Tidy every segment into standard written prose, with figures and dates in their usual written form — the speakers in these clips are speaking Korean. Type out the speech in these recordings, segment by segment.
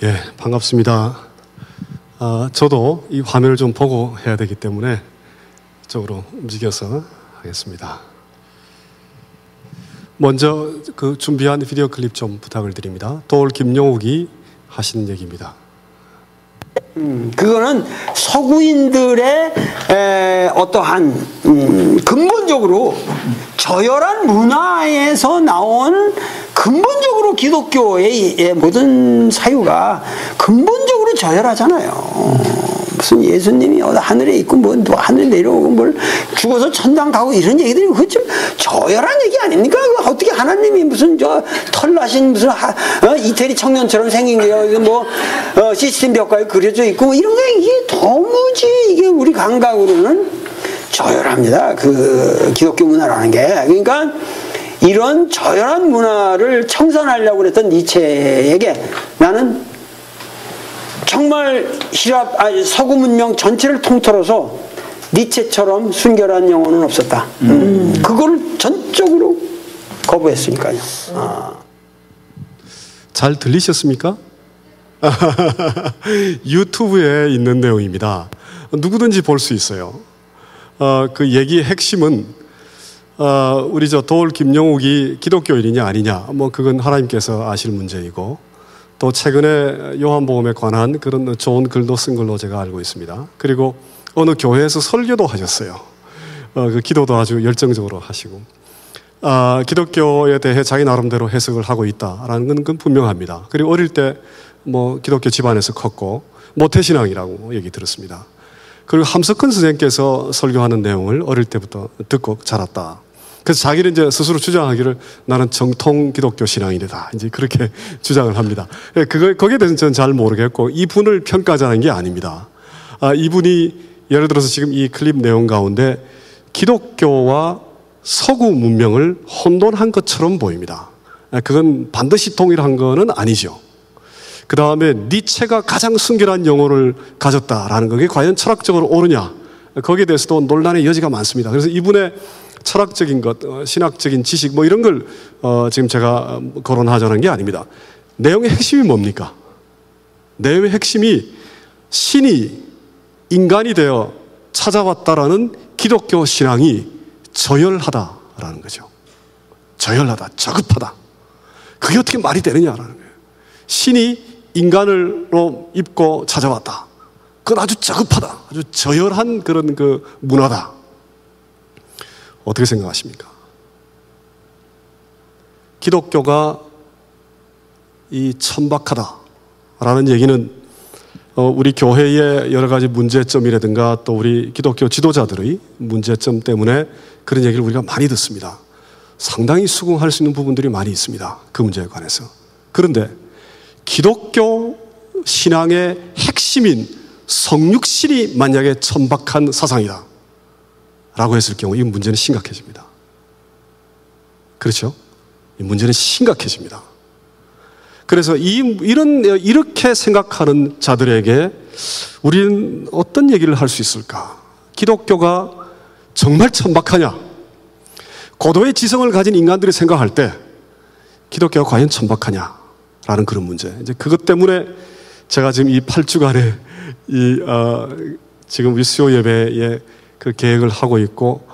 예, 반갑습니다. 저도 이 화면을 좀 보고 해야 되기 때문에 이쪽으로 움직여서 하겠습니다. 먼저 그 준비한 비디오 클립 좀 부탁을 드립니다. 도올 김용욱이 하신 얘기입니다. 그거는 서구인들의 어떠한 근본적으로 저열한 문화에서 나온 근본적으로 기독교의 모든 사유가 근본적으로 저열하잖아요. 무슨 예수님이 하늘에 있고 뭐 하늘에 내려오고 뭘 죽어서 천당 가고 이런 얘기들이 그거 좀 저열한 얘기 아닙니까? 어떻게 하나님이 무슨 저 털나신 무슨 이태리 청년처럼 생긴 게 뭐 시스템 벽화에 그려져 있고 뭐 이런 게 이게 도무지 이게 우리 감각으로는 저열합니다. 그 기독교 문화라는 게. 그러니까 이런 저열한 문화를 청산하려고 그랬던 니체에게 나는 정말 서구 문명 전체를 통틀어서 니체처럼 순결한 영혼은 없었다. 그걸 전적으로 거부했으니까요. 잘 들리셨습니까? 유튜브에 있는 내용입니다. 누구든지 볼 수 있어요. 그 얘기의 핵심은 우리 도올 김용욱이 기독교인이냐 아니냐, 뭐 그건 하나님께서 아실 문제이고, 또 최근에 요한복음에 관한 그런 좋은 글도 쓴 걸로 제가 알고 있습니다. 그리고 어느 교회에서 설교도 하셨어요. 그 기도도 아주 열정적으로 하시고, 기독교에 대해 자기 나름대로 해석을 하고 있다라는 건 분명합니다. 그리고 어릴 때 뭐 기독교 집안에서 컸고 모태신앙이라고 얘기 들었습니다. 그리고 함석헌 선생님께서 설교하는 내용을 어릴 때부터 듣고 자랐다. 그래서 자기는 이제 스스로 주장하기를 나는 정통 기독교 신앙인이다, 이제 그렇게 주장을 합니다. 거기에 대해서는 저는 잘 모르겠고, 이분을 평가하자는 게 아닙니다. 이분이 예를 들어서 지금 이 클립 내용 가운데 기독교와 서구 문명을 혼돈한 것처럼 보입니다. 그건 반드시 동일한 거는 아니죠. 그 다음에 니체가 가장 순결한 영혼을 가졌다라는 게 과연 철학적으로 옳으냐, 거기에 대해서도 논란의 여지가 많습니다. 그래서 이분의 철학적인 것, 신학적인 지식 뭐 이런 걸 지금 제가 거론하자는 게 아닙니다. 내용의 핵심이 뭡니까? 내용의 핵심이 신이 인간이 되어 찾아왔다라는 기독교 신앙이 저열하다라는 거죠. 저열하다, 저급하다. 그게 어떻게 말이 되느냐라는 거예요. 신이 인간으로 입고 찾아왔다. 그건 아주 저급하다, 아주 저열한 그런 그 문화다. 어떻게 생각하십니까? 기독교가 이 천박하다라는 얘기는 우리 교회의 여러 가지 문제점이라든가 또 우리 기독교 지도자들의 문제점 때문에 그런 얘기를 우리가 많이 듣습니다. 상당히 수긍할 수 있는 부분들이 많이 있습니다. 그 문제에 관해서. 그런데 기독교 신앙의 핵심인 성육신이 만약에 천박한 사상이다 라고 했을 경우 이 문제는 심각해집니다. 그렇죠? 이 문제는 심각해집니다. 그래서 이렇게 생각하는 자들에게 우리는 어떤 얘기를 할 수 있을까? 기독교가 정말 천박하냐? 고도의 지성을 가진 인간들이 생각할 때 기독교가 과연 천박하냐? 라는 그런 문제. 이제 그것 때문에 제가 지금 이 8주간의 지금 우리 수요 예배에 그 계획을 하고 있고,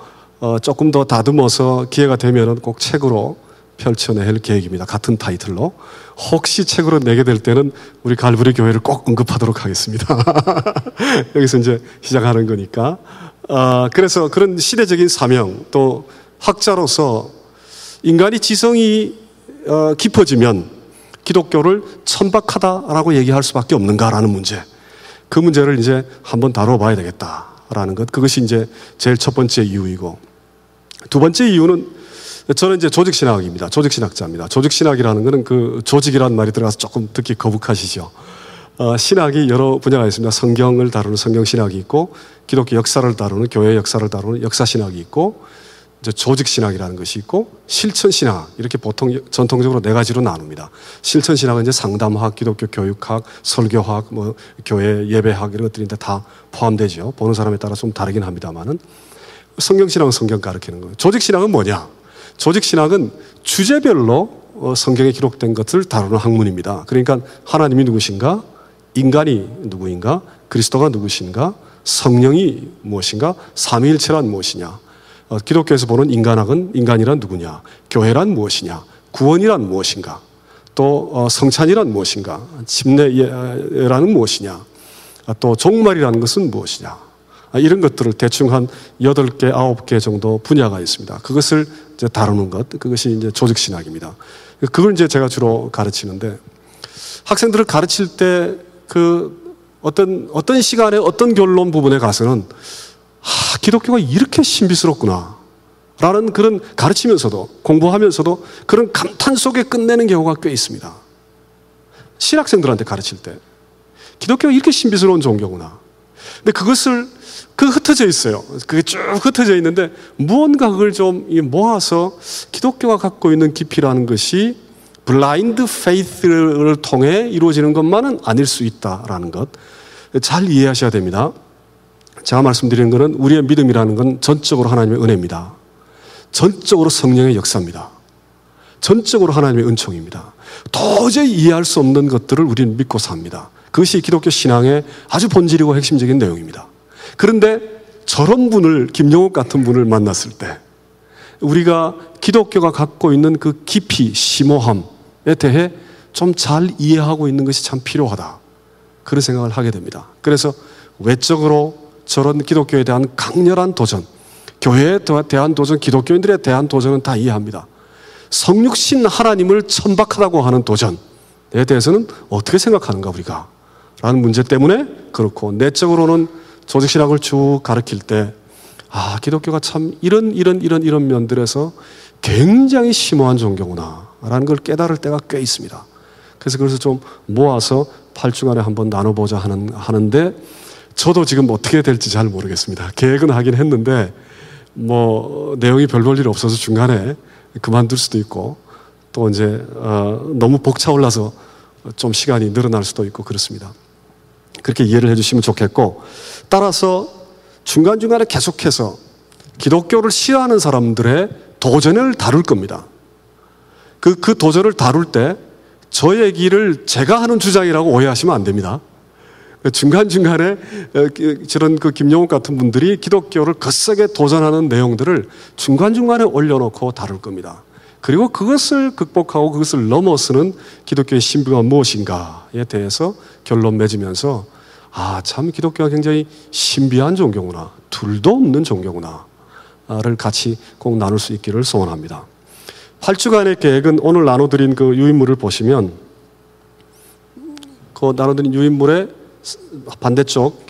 조금 더 다듬어서 기회가 되면은 꼭 책으로 펼쳐낼 계획입니다. 같은 타이틀로. 혹시 책으로 내게 될 때는 우리 갈보리 교회를 꼭 언급하도록 하겠습니다. 여기서 이제 시작하는 거니까. 그래서 그런 시대적인 사명, 또 학자로서 인간이 지성이 깊어지면 기독교를 천박하다라고 얘기할 수밖에 없는가라는 문제. 그 문제를 이제 한번 다뤄봐야 되겠다라는 것. 그것이 이제 제일 첫 번째 이유이고, 두 번째 이유는 저는 이제 조직신학입니다. 조직신학자입니다. 조직신학이라는 것은 그 조직이라는 말이 들어가서 조금 듣기 거북하시죠. 신학이 여러 분야가 있습니다. 성경을 다루는 성경신학이 있고, 기독교 역사를 다루는 교회 역사를 다루는 역사신학이 있고, 이제 조직신학이라는 것이 있고, 실천신학, 이렇게 보통 전통적으로 네 가지로 나눕니다. 실천신학은 이제 상담학, 기독교 교육학, 설교학, 뭐 교회 예배학 이런 것들인데 다 포함되죠. 보는 사람에 따라 좀 다르긴 합니다만은. 성경신학은 성경 가르치는 거예요. 조직신학은 뭐냐? 조직신학은 주제별로 성경에 기록된 것을 다루는 학문입니다. 그러니까 하나님이 누구신가? 인간이 누구인가? 그리스도가 누구신가? 성령이 무엇인가? 삼위일체란 무엇이냐? 기독교에서 보는 인간학은 인간이란 누구냐? 교회란 무엇이냐? 구원이란 무엇인가? 또 성찬이란 무엇인가? 침례라는 무엇이냐? 또 종말이라는 것은 무엇이냐? 이런 것들을 대충 한 8개, 9개 정도 분야가 있습니다. 그것을 이제 다루는 것, 그것이 이제 조직신학입니다. 그걸 이제 제가 주로 가르치는데, 학생들을 가르칠 때 어떤 시간에 어떤 결론 부분에 가서는 기독교가 이렇게 신비스럽구나 라는 그런 가르치면서도 공부하면서도 그런 감탄 속에 끝내는 경우가 꽤 있습니다. 신학생들한테 가르칠 때 기독교가 이렇게 신비스러운 종교구나. 근데 그것을 흩어져 있어요. 그게 쭉 흩어져 있는데 무언가 그걸 좀 모아서 기독교가 갖고 있는 깊이라는 것이 블라인드 페이스를 통해 이루어지는 것만은 아닐 수 있다라는 것 잘 이해하셔야 됩니다. 제가 말씀드리는 것은 우리의 믿음이라는 건 전적으로 하나님의 은혜입니다. 전적으로 성령의 역사입니다. 전적으로 하나님의 은총입니다. 도저히 이해할 수 없는 것들을 우리는 믿고 삽니다. 그것이 기독교 신앙의 아주 본질이고 핵심적인 내용입니다. 그런데 저런 분을, 김영욱 같은 분을 만났을 때 우리가 기독교가 갖고 있는 그 깊이, 심오함에 대해 좀 잘 이해하고 있는 것이 참 필요하다. 그런 생각을 하게 됩니다. 그래서 외적으로 저런 기독교에 대한 강렬한 도전, 교회에 대한 도전, 기독교인들에 대한 도전은 다 이해합니다. 성육신 하나님을 천박하다고 하는 도전에 대해서는 어떻게 생각하는가 우리가? 라는 문제 때문에 그렇고, 내적으로는 조직신학을 쭉 가르칠 때 기독교가 참 이런 면들에서 굉장히 심오한 종교구나 라는 걸 깨달을 때가 꽤 있습니다. 그래서 그것을 좀 모아서 8주간에 한번 나눠보자 하는데 저도 지금 어떻게 될지 잘 모르겠습니다. 계획은 하긴 했는데 내용이 별 볼 일 없어서 중간에 그만둘 수도 있고 또 이제 너무 벅차올라서 좀 시간이 늘어날 수도 있고 그렇습니다. 그렇게 이해를 해주시면 좋겠고, 따라서 중간중간에 계속해서 기독교를 싫어하는 사람들의 도전을 다룰 겁니다. 그 도전을 다룰 때 저 얘기를 제가 하는 주장이라고 오해하시면 안 됩니다. 중간중간에 저런 김영욱 같은 분들이 기독교를 거세게 도전하는 내용들을 중간중간에 올려놓고 다룰 겁니다. 그리고 그것을 극복하고 그것을 넘어서는 기독교의 신비가 무엇인가에 대해서 결론 맺으면서 참 기독교가 굉장히 신비한 종교구나, 둘도 없는 종교구나를 같이 꼭 나눌 수 있기를 소원합니다. 8주간의 계획은 오늘 나눠드린 그 유인물을 보시면 그 나눠드린 유인물의 반대쪽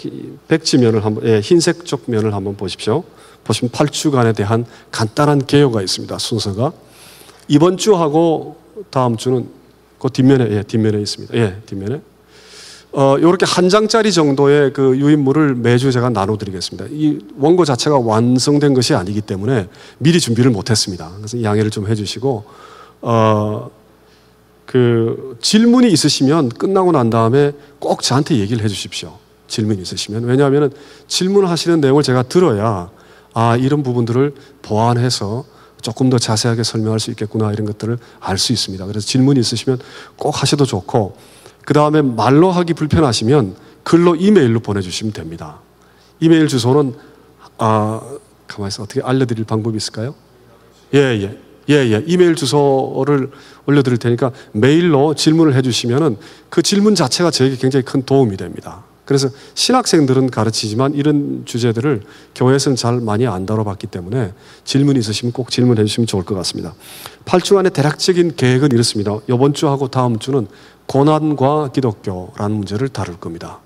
백지면을 흰색 쪽 면을 한번 보십시오. 보시면 8주간에 대한 간단한 개요가 있습니다. 순서가 이번 주하고 다음 주는 그 뒷면에 있습니다. 뒷면에 이렇게 한 장짜리 정도의 그 유인물을 매주 제가 나눠드리겠습니다. 이 원고 자체가 완성된 것이 아니기 때문에 미리 준비를 못했습니다. 그래서 양해를 좀 해주시고 그 질문이 있으시면 끝나고 난 다음에 꼭 저한테 얘기를 해주십시오. 질문이 있으시면. 왜냐하면 질문하시는 내용을 제가 들어야 이런 부분들을 보완해서 조금 더 자세하게 설명할 수 있겠구나 이런 것들을 알 수 있습니다. 그래서 질문이 있으시면 꼭 하셔도 좋고, 그 다음에 말로 하기 불편하시면 글로 이메일로 보내주시면 됩니다. 이메일 주소는 가만히 있어, 어떻게 알려드릴 방법이 있을까요? 이메일 주소를 올려드릴 테니까 메일로 질문을 해주시면은 그 질문 자체가 저에게 굉장히 큰 도움이 됩니다. 그래서 신학생들은 가르치지만 이런 주제들을 교회에서는 잘 많이 안 다뤄봤기 때문에 질문이 있으시면 꼭 질문해 주시면 좋을 것 같습니다. 8주간의 대략적인 계획은 이렇습니다. 이번 주하고 다음 주는 고난과 기독교라는 문제를 다룰 겁니다.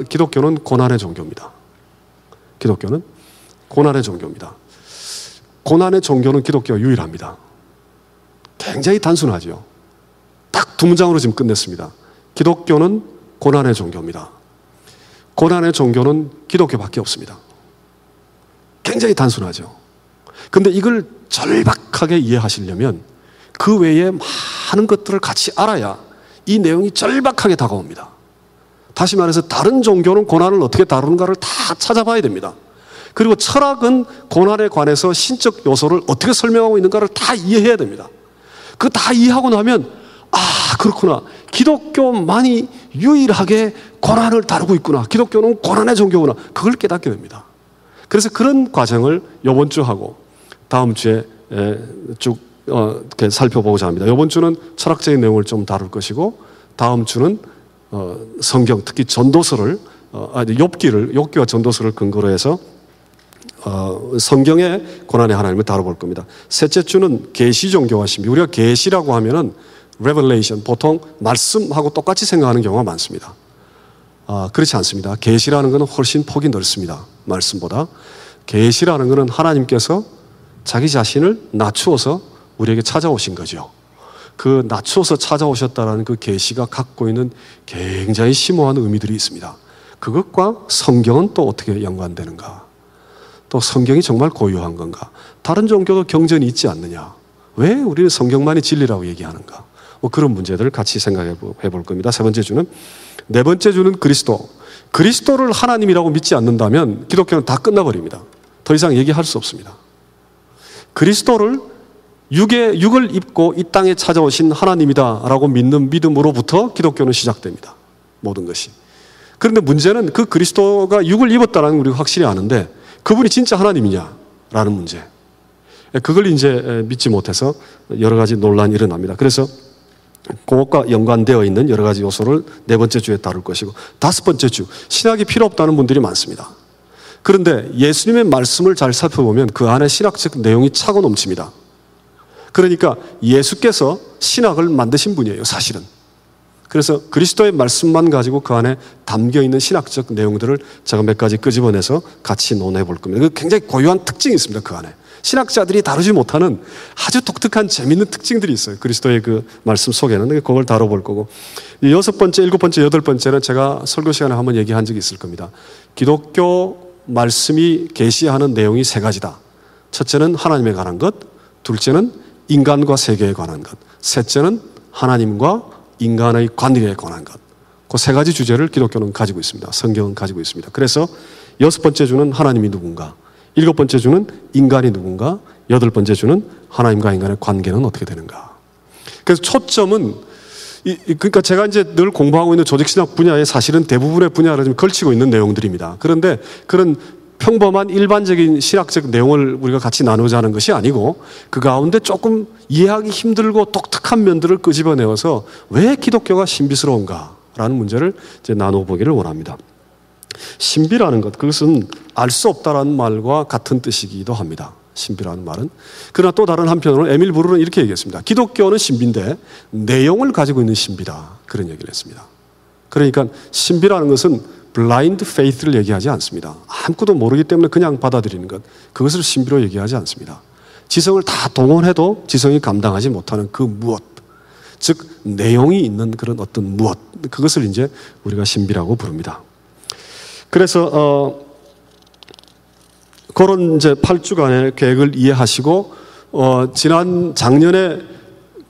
기독교는 고난의 종교입니다. 기독교는 고난의 종교입니다. 고난의 종교는 기독교가 유일합니다. 굉장히 단순하죠. 딱 2문장으로 지금 끝냈습니다. 기독교는 고난의 종교입니다. 고난의 종교는 기독교밖에 없습니다. 굉장히 단순하죠. 근데 이걸 절박하게 이해하시려면 그 외에 많은 것들을 같이 알아야 이 내용이 절박하게 다가옵니다. 다시 말해서 다른 종교는 고난을 어떻게 다루는가를 다 찾아봐야 됩니다. 그리고 철학은 고난에 관해서 신적 요소를 어떻게 설명하고 있는가를 다 이해해야 됩니다. 그거 다 이해하고 나면 그렇구나. 기독교만이 유일하게 고난을 다루고 있구나. 기독교는 고난의 종교구나. 그걸 깨닫게 됩니다. 그래서 그런 과정을 이번 주 하고 다음 주에 쭉 이렇게 살펴보고자 합니다. 이번 주는 철학적인 내용을 좀 다룰 것이고 다음 주는 성경, 특히 전도서를 욥기와 전도서를 근거로 해서 성경의 고난의 하나님을 다뤄볼 겁니다. 셋째 주는 계시 종교와 신비. 우리가 계시라고 하면은 revelation, 보통 말씀하고 똑같이 생각하는 경우가 많습니다. 그렇지 않습니다. 계시라는 것은 훨씬 폭이 넓습니다. 말씀보다. 계시라는 것은 하나님께서 자기 자신을 낮추어서 우리에게 찾아오신 거죠. 그 낮추어서 찾아오셨다는 그 계시가 갖고 있는 굉장히 심오한 의미들이 있습니다. 그것과 성경은 또 어떻게 연관되는가? 또 성경이 정말 고유한 건가? 다른 종교도 경전이 있지 않느냐? 왜 우리는 성경만이 진리라고 얘기하는가? 그런 문제들을 같이 생각해 볼 겁니다. 세 번째 주는, 네 번째 주는 그리스도. 그리스도를 하나님이라고 믿지 않는다면 기독교는 다 끝나버립니다. 더 이상 얘기할 수 없습니다. 그리스도를 육을 입고 이 땅에 찾아오신 하나님이다라고 믿는 믿음으로부터 기독교는 시작됩니다. 모든 것이. 그런데 문제는 그 그리스도가 육을 입었다는 걸 우리가 확실히 아는데 그분이 진짜 하나님이냐라는 문제. 그걸 이제 믿지 못해서 여러 가지 논란이 일어납니다. 그래서 그것과 연관되어 있는 여러 가지 요소를 네 번째 주에 다룰 것이고, 다섯 번째 주, 신학이 필요 없다는 분들이 많습니다. 그런데 예수님의 말씀을 잘 살펴보면 그 안에 신학적 내용이 차고 넘칩니다. 그러니까 예수께서 신학을 만드신 분이에요, 사실은. 그래서 그리스도의 말씀만 가지고 그 안에 담겨있는 신학적 내용들을 제가 몇 가지 끄집어내서 같이 논해 볼 겁니다. 굉장히 고유한 특징이 있습니다, 그 안에. 신학자들이 다루지 못하는 아주 독특한 재미있는 특징들이 있어요. 그리스도의 그 말씀 속에는. 그걸 다뤄볼 거고. 여섯 번째, 일곱 번째, 여덟 번째는 제가 설교 시간에 한번 얘기한 적이 있을 겁니다. 기독교 말씀이 계시하는 내용이 세 가지다. 첫째는 하나님에 관한 것, 둘째는 인간과 세계에 관한 것, 셋째는 하나님과 인간의 관계에 관한 것. 그 세 가지 주제를 기독교는 가지고 있습니다. 성경은 가지고 있습니다. 그래서 여섯 번째 주는 하나님이 누군가, 일곱 번째 주는 인간이 누군가, 여덟 번째 주는 하나님과 인간의 관계는 어떻게 되는가. 그래서 초점은 그러니까 제가 이제 늘 공부하고 있는 조직신학 분야의 사실은 대부분의 분야를 좀 걸치고 있는 내용들입니다. 그런데 그런 평범한 일반적인 신학적 내용을 우리가 같이 나누자 하는 것이 아니고 그 가운데 조금 이해하기 힘들고 독특한 면들을 끄집어내어서 왜 기독교가 신비스러운가라는 문제를 이제 나눠보기를 원합니다. 신비라는 것, 그것은 알 수 없다라는 말과 같은 뜻이기도 합니다. 신비라는 말은. 그러나 또 다른 한편으로는 에밀 브루는 이렇게 얘기했습니다. 기독교는 신비인데 내용을 가지고 있는 신비다. 그런 얘기를 했습니다. 그러니까 신비라는 것은 블라인드 페이스를 얘기하지 않습니다. 아무것도 모르기 때문에 그냥 받아들이는 것, 그것을 신비로 얘기하지 않습니다. 지성을 다 동원해도 지성이 감당하지 못하는 그 무엇, 즉 내용이 있는 그런 어떤 무엇, 그것을 이제 우리가 신비라고 부릅니다. 그래서 그런 이제 8주간의 계획을 이해하시고 작년에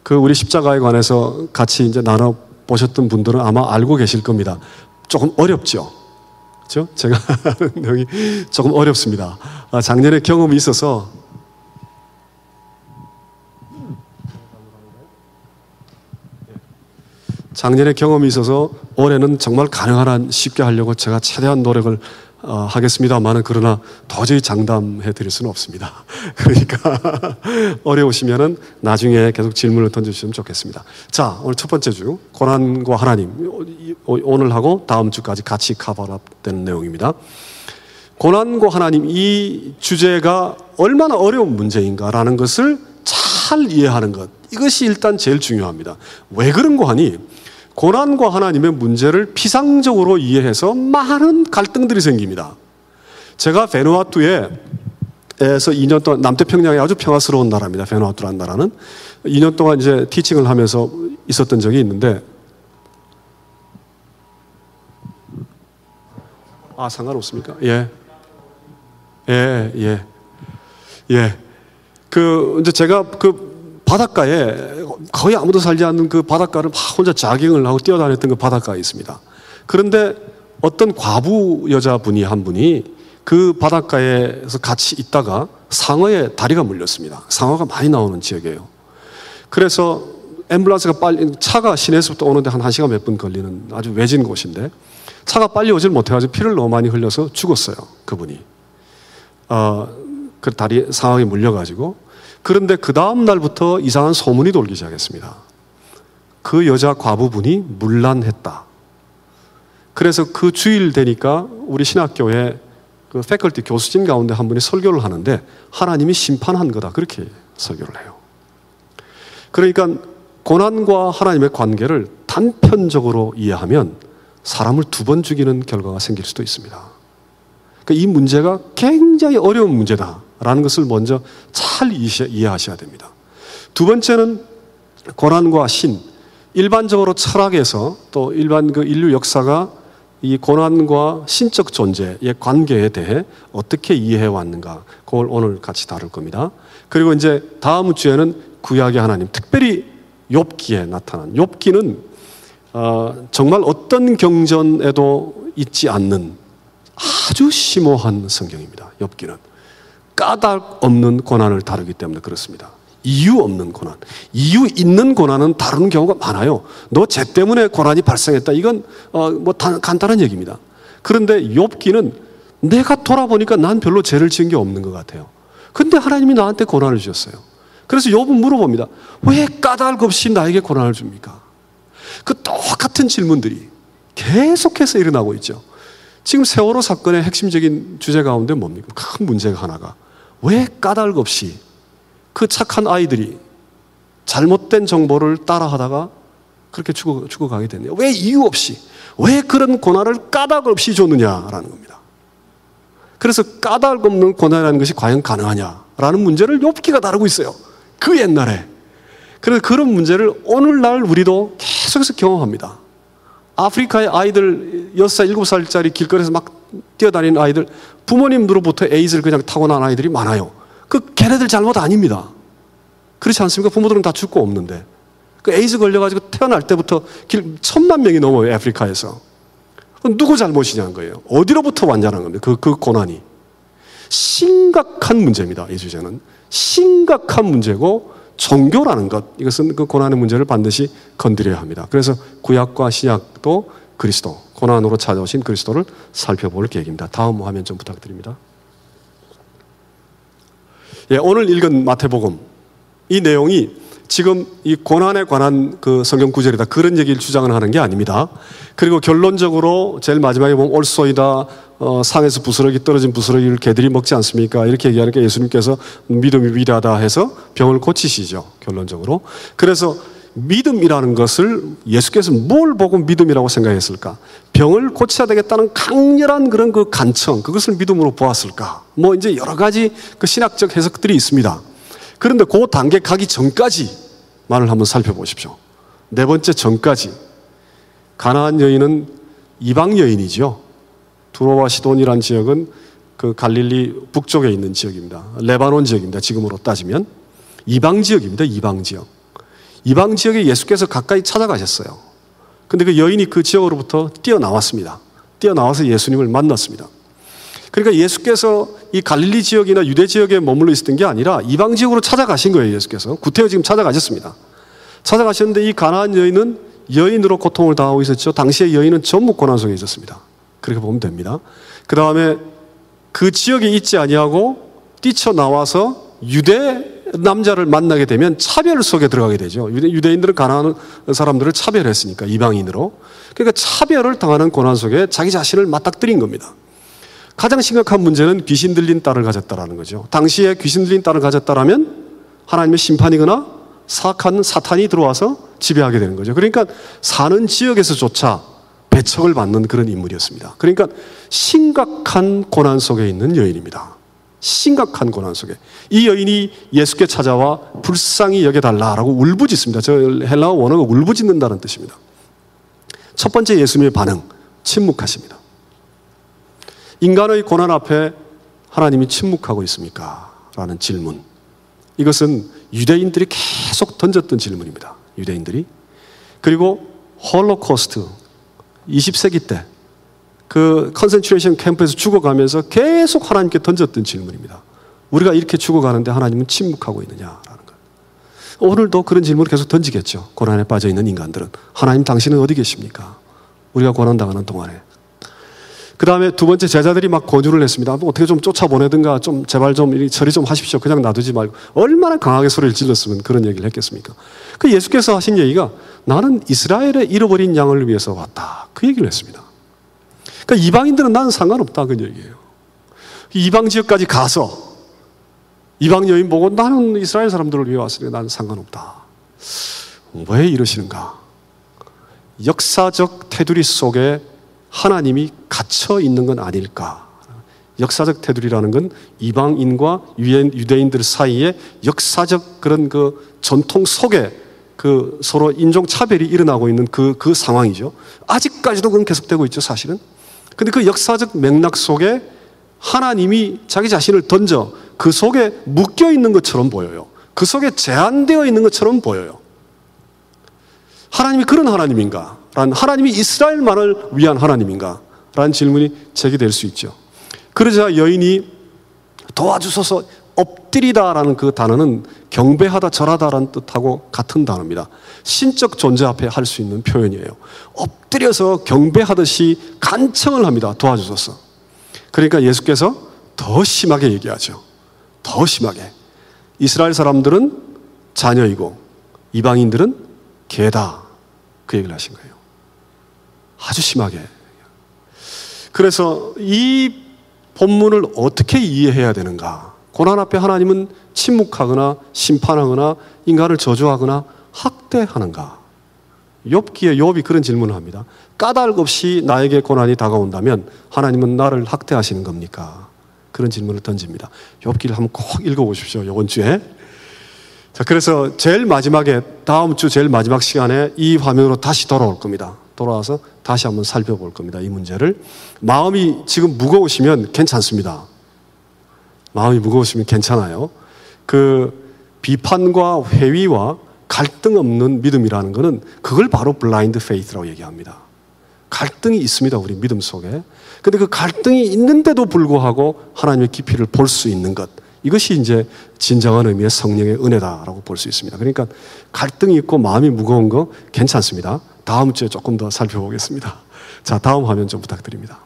그 우리 십자가에 관해서 같이 이제 나눠 보셨던 분들은 아마 알고 계실 겁니다. 조금 어렵죠, 그렇죠? 제가 하는 내용이 조금 어렵습니다. 작년에 경험이 있어서 올해는 정말 가능한 한 쉽게 하려고 제가 최대한 노력을 하겠습니다만은 그러나 도저히 장담해 드릴 수는 없습니다. 그러니까 어려우시면은 나중에 계속 질문을 던져주시면 좋겠습니다. 자, 오늘 첫 번째 주 고난과 하나님, 오늘하고 다음 주까지 같이 커버되는 내용입니다. 고난과 하나님, 이 주제가 얼마나 어려운 문제인가라는 것을 잘 이해하는 것, 이것이 일단 제일 중요합니다. 왜 그런가 하니 고난과 하나님의 문제를 피상적으로 이해해서 많은 갈등들이 생깁니다. 제가 베누아투에서 2년 동안, 남태평양이 아주 평화스러운 나라입니다. 베누아투라는 나라는 2년 동안 이제 티칭을 하면서 있었던 적이 있는데, 상관없습니까? 예. 이제 제가 바닷가에 거의 아무도 살지 않는 그 바닷가를 막 혼자 자깅을 하고 뛰어다녔던 그 바닷가에 있습니다. 그런데 어떤 과부 여자분이 한 분이 그 바닷가에서 같이 있다가 상어에 다리가 물렸습니다. 상어가 많이 나오는 지역이에요. 그래서 앰뷸런스가 빨리, 차가 시내에서부터 오는데 한 1시간 몇 분 걸리는 아주 외진 곳인데 차가 빨리 오질 못해가지고 피를 너무 많이 흘려서 죽었어요, 그분이. 그 다리 상하게 물려가지고. 그런데 그 다음 날부터 이상한 소문이 돌기 시작했습니다. 그 여자 과부분이 문란했다. 그래서 그 주일 되니까 우리 신학교에 그 패컬티 교수진 가운데 한 분이 설교를 하는데 하나님이 심판한 거다, 그렇게 설교를 해요. 그러니까 고난과 하나님의 관계를 단편적으로 이해하면 사람을 2번 죽이는 결과가 생길 수도 있습니다. 그러니까 이 문제가 굉장히 어려운 문제다라는 것을 먼저 잘 이해하셔야 됩니다. 두 번째는 고난과 신. 일반적으로 철학에서 또 일반 그 인류 역사가 이 고난과 신적 존재의 관계에 대해 어떻게 이해해 왔는가, 그걸 오늘 같이 다룰 겁니다. 그리고 이제 다음 주에는 구약의 하나님, 특별히 욥기에 나타난, 욥기는 정말 어떤 경전에도 있지 않는 아주 심오한 성경입니다. 욥기는 까닭 없는 고난을 다루기 때문에 그렇습니다. 이유 없는 고난, 이유 있는 고난은 다루는 경우가 많아요. 너 죄 때문에 고난이 발생했다, 이건 간단한 얘기입니다. 그런데 욥기는 내가 돌아보니까 난 별로 죄를 지은 게 없는 것 같아요. 근데 하나님이 나한테 고난을 주셨어요. 그래서 욥은 물어봅니다. 왜 까닭 없이 나에게 고난을 줍니까? 그 똑같은 질문들이 계속해서 일어나고 있죠. 지금 세월호 사건의 핵심적인 주제 가운데 뭡니까? 큰 문제가 하나가, 왜 까닭 없이 그 착한 아이들이 잘못된 정보를 따라하다가 그렇게 죽어가게 됐냐? 왜 이유 없이, 왜 그런 고난을 까닭 없이 줬느냐라는 겁니다. 그래서 까닭 없는 고난이라는 것이 과연 가능하냐라는 문제를 욥기가 다루고 있어요. 그 옛날에. 그래서 그런 문제를 오늘날 우리도 계속해서 경험합니다. 아프리카의 아이들, 6살, 7살짜리 길거리에서 막 뛰어다니는 아이들, 부모님으로부터 에이즈를 그냥 타고난 아이들이 많아요. 걔네들 잘못 아닙니다. 그렇지 않습니까? 부모들은 다 죽고 없는데. 그 에이즈 걸려가지고 태어날 때부터 1,000만 명이 넘어요, 아프리카에서. 누구 잘못이냐는 거예요. 어디로부터 왔냐는 겁니다. 그 고난이. 심각한 문제입니다, 이 주제는. 심각한 문제고, 종교라는 것, 이것은 그 고난의 문제를 반드시 건드려야 합니다. 그래서 구약과 신약도 그리스도, 고난으로 찾아오신 그리스도를 살펴볼 계획입니다. 다음 화면 좀 부탁드립니다. 예, 오늘 읽은 마태복음, 이 내용이 지금 이 고난에 관한 그 성경 구절이다, 그런 얘기를 주장을 하는 게 아닙니다. 그리고 결론적으로 제일 마지막에 보면 올소이다, 상에서 부스러기 떨어진 부스러기를 개들이 먹지 않습니까? 이렇게 얘기하니까 예수님께서 믿음이 위대하다 해서 병을 고치시죠, 결론적으로. 그래서 믿음이라는 것을 예수께서 뭘 보고 믿음이라고 생각했을까? 병을 고쳐야 되겠다는 강렬한 그런 그 간청, 그것을 믿음으로 보았을까? 뭐 이제 여러 가지 그 신학적 해석들이 있습니다. 그런데 그 단계 가기 전까지만을 한번 살펴보십시오. 네 번째 전까지. 가나안 여인은 이방 여인이죠. 두로와 시돈이라는 지역은 그 갈릴리 북쪽에 있는 지역입니다. 레바논 지역입니다. 지금으로 따지면. 이방 지역입니다. 이방 지역. 이방 지역에 예수께서 가까이 찾아가셨어요. 근데 그 여인이 그 지역으로부터 뛰어나왔습니다. 뛰어나와서 예수님을 만났습니다. 그러니까 예수께서 이 갈릴리 지역이나 유대 지역에 머물러 있었던 게 아니라 이방 지역으로 찾아가신 거예요, 예수께서. 구태여 지금 찾아가셨습니다. 찾아가셨는데 이 가나안 여인은 여인으로 고통을 당하고 있었죠. 당시의 여인은 전무 고난 속에 있었습니다. 그렇게 보면 됩니다. 그 다음에 그 지역에 있지 아니하고 뛰쳐나와서 유대 남자를 만나게 되면 차별 속에 들어가게 되죠. 유대인들은 가나안 사람들을 차별했으니까, 이방인으로. 그러니까 차별을 당하는 고난 속에 자기 자신을 맞닥뜨린 겁니다. 가장 심각한 문제는 귀신 들린 딸을 가졌다라는 거죠. 당시에 귀신 들린 딸을 가졌다라면 하나님의 심판이거나 사악한 사탄이 들어와서 지배하게 되는 거죠. 그러니까 사는 지역에서조차 배척을 받는 그런 인물이었습니다. 그러니까 심각한 고난 속에 있는 여인입니다. 심각한 고난 속에. 이 여인이 예수께 찾아와 불쌍히 여겨달라라고 울부짖습니다. 저 헬라어 원어가 울부짖는다는 뜻입니다. 첫 번째 예수님의 반응, 침묵하십니다. 인간의 고난 앞에 하나님이 침묵하고 있습니까? 라는 질문. 이것은 유대인들이 계속 던졌던 질문입니다. 유대인들이. 그리고 홀로코스트, 20세기 때 그 컨센트레이션 캠프에서 죽어가면서 계속 하나님께 던졌던 질문입니다. 우리가 이렇게 죽어가는데 하나님은 침묵하고 있느냐라는 것. 오늘도 그런 질문을 계속 던지겠죠. 고난에 빠져 있는 인간들은. 하나님 당신은 어디 계십니까? 우리가 고난당하는 동안에. 그 다음에 두 번째, 제자들이 막 권유를 했습니다. 뭐 어떻게 좀 쫓아보내든가 좀 제발 좀 처리 좀 하십시오. 그냥 놔두지 말고. 얼마나 강하게 소리를 질렀으면 그런 얘기를 했겠습니까? 그 예수께서 하신 얘기가 나는 이스라엘의 잃어버린 양을 위해서 왔다. 그 얘기를 했습니다. 그러니까 이방인들은 나는 상관없다. 그 얘기예요. 이방 지역까지 가서 이방 여인 보고 나는 이스라엘 사람들을 위해 왔으니 나는 상관없다. 왜 이러시는가? 역사적 테두리 속에 하나님이 갇혀 있는 건 아닐까? 역사적 테두리라는 건 이방인과 유대인들 사이에 역사적 그런 그 전통 속에 그 서로 인종 차별이 일어나고 있는 그 상황이죠. 아직까지도 그건 계속되고 있죠, 사실은. 근데 그 역사적 맥락 속에 하나님이 자기 자신을 던져 그 속에 묶여 있는 것처럼 보여요. 그 속에 제한되어 있는 것처럼 보여요. 하나님이 그런 하나님인가? 하나님이 이스라엘만을 위한 하나님인가? 라는 질문이 제기될 수 있죠. 그러자 여인이 도와주소서 엎드리다라는 그 단어는 경배하다, 절하다라는 뜻하고 같은 단어입니다. 신적 존재 앞에 할 수 있는 표현이에요. 엎드려서 경배하듯이 간청을 합니다. 도와주소서. 그러니까 예수께서 더 심하게 얘기하죠. 더 심하게. 이스라엘 사람들은 자녀이고 이방인들은 개다. 그 얘기를 하신 거예요. 아주 심하게. 그래서 이 본문을 어떻게 이해해야 되는가? 고난 앞에 하나님은 침묵하거나 심판하거나 인간을 저주하거나 학대하는가? 욥기에 그런 질문을 합니다. 까닭 없이 나에게 고난이 다가온다면 하나님은 나를 학대하시는 겁니까? 그런 질문을 던집니다. 욥기를 한번 꼭 읽어보십시오. 이번 주에. 자, 그래서 제일 마지막에 다음 주 제일 마지막 시간에 이 화면으로 다시 돌아올 겁니다. 돌아와서 다시 한번 살펴볼 겁니다. 이 문제를. 마음이 지금 무거우시면 괜찮습니다. 마음이 무거우시면 괜찮아요. 그 비판과 회의와 갈등 없는 믿음이라는 것은 그걸 바로 블라인드 페이스라고 얘기합니다. 갈등이 있습니다. 우리 믿음 속에. 근데 그 갈등이 있는데도 불구하고 하나님의 깊이를 볼 수 있는 것. 이것이 이제 진정한 의미의 성령의 은혜다라고 볼 수 있습니다. 그러니까 갈등이 있고 마음이 무거운 거 괜찮습니다. 다음 주에 조금 더 살펴보겠습니다. 자, 다음 화면 좀 부탁드립니다.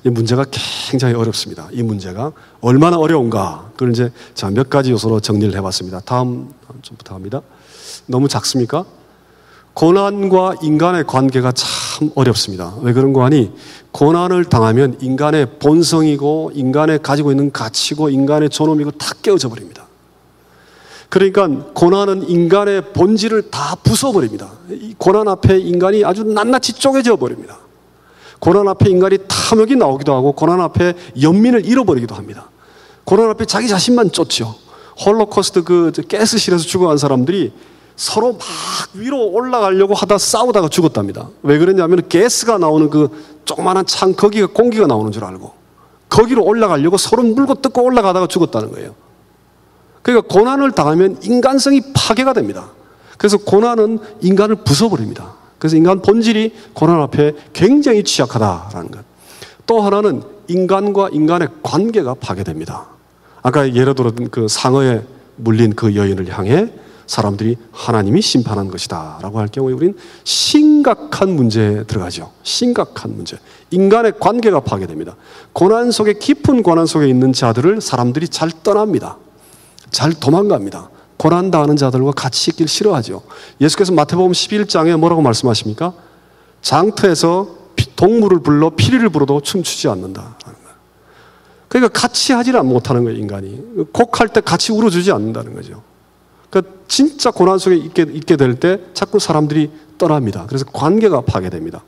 이 문제가 굉장히 어렵습니다. 이 문제가 얼마나 어려운가. 그걸 이제 몇 가지 요소로 정리를 해봤습니다. 다음 좀 부탁합니다. 너무 작습니까? 고난과 인간의 관계가 참 어렵습니다. 왜 그런가 하니 고난을 당하면 인간의 본성이고 인간의 가지고 있는 가치고 인간의 존엄이고 다 깨어져 버립니다. 그러니까 고난은 인간의 본질을 다 부숴버립니다. 이 고난 앞에 인간이 아주 낱낱이 쪼개져 버립니다. 고난 앞에 인간이 탐욕이 나오기도 하고 고난 앞에 연민을 잃어버리기도 합니다. 고난 앞에 자기 자신만 쫓죠. 홀로코스트 그 가스실에서 죽어간 사람들이 서로 막 위로 올라가려고 하다 싸우다가 죽었답니다. 왜 그랬냐면 가스가 나오는 그 조그마한 창 거기가 공기가 나오는 줄 알고 거기로 올라가려고 서로 물고 뜯고 올라가다가 죽었다는 거예요. 그러니까 고난을 당하면 인간성이 파괴가 됩니다. 그래서 고난은 인간을 부숴버립니다. 그래서 인간 본질이 고난 앞에 굉장히 취약하다라는 것. 또 하나는 인간과 인간의 관계가 파괴됩니다. 아까 예를 들었던 그 상어에 물린 그 여인을 향해 사람들이 하나님이 심판한 것이다 라고 할 경우에 우리는 심각한 문제에 들어가죠. 심각한 문제. 인간의 관계가 파괴됩니다. 고난 속에 깊은 고난 속에 있는 자들을 사람들이 잘 떠납니다. 잘 도망갑니다. 고난당하는 자들과 같이 있길 싫어하죠. 예수께서 마태복음 11장에 뭐라고 말씀하십니까? 장터에서 동물을 불러 피리를 불어도 춤추지 않는다. 그러니까 같이 하지를 못하는 거예요. 인간이. 곡할 때 같이 울어주지 않는다는 거죠. 그러니까 진짜 고난 속에 있게 될 때 자꾸 사람들이 떠납니다. 그래서 관계가 파괴됩니다.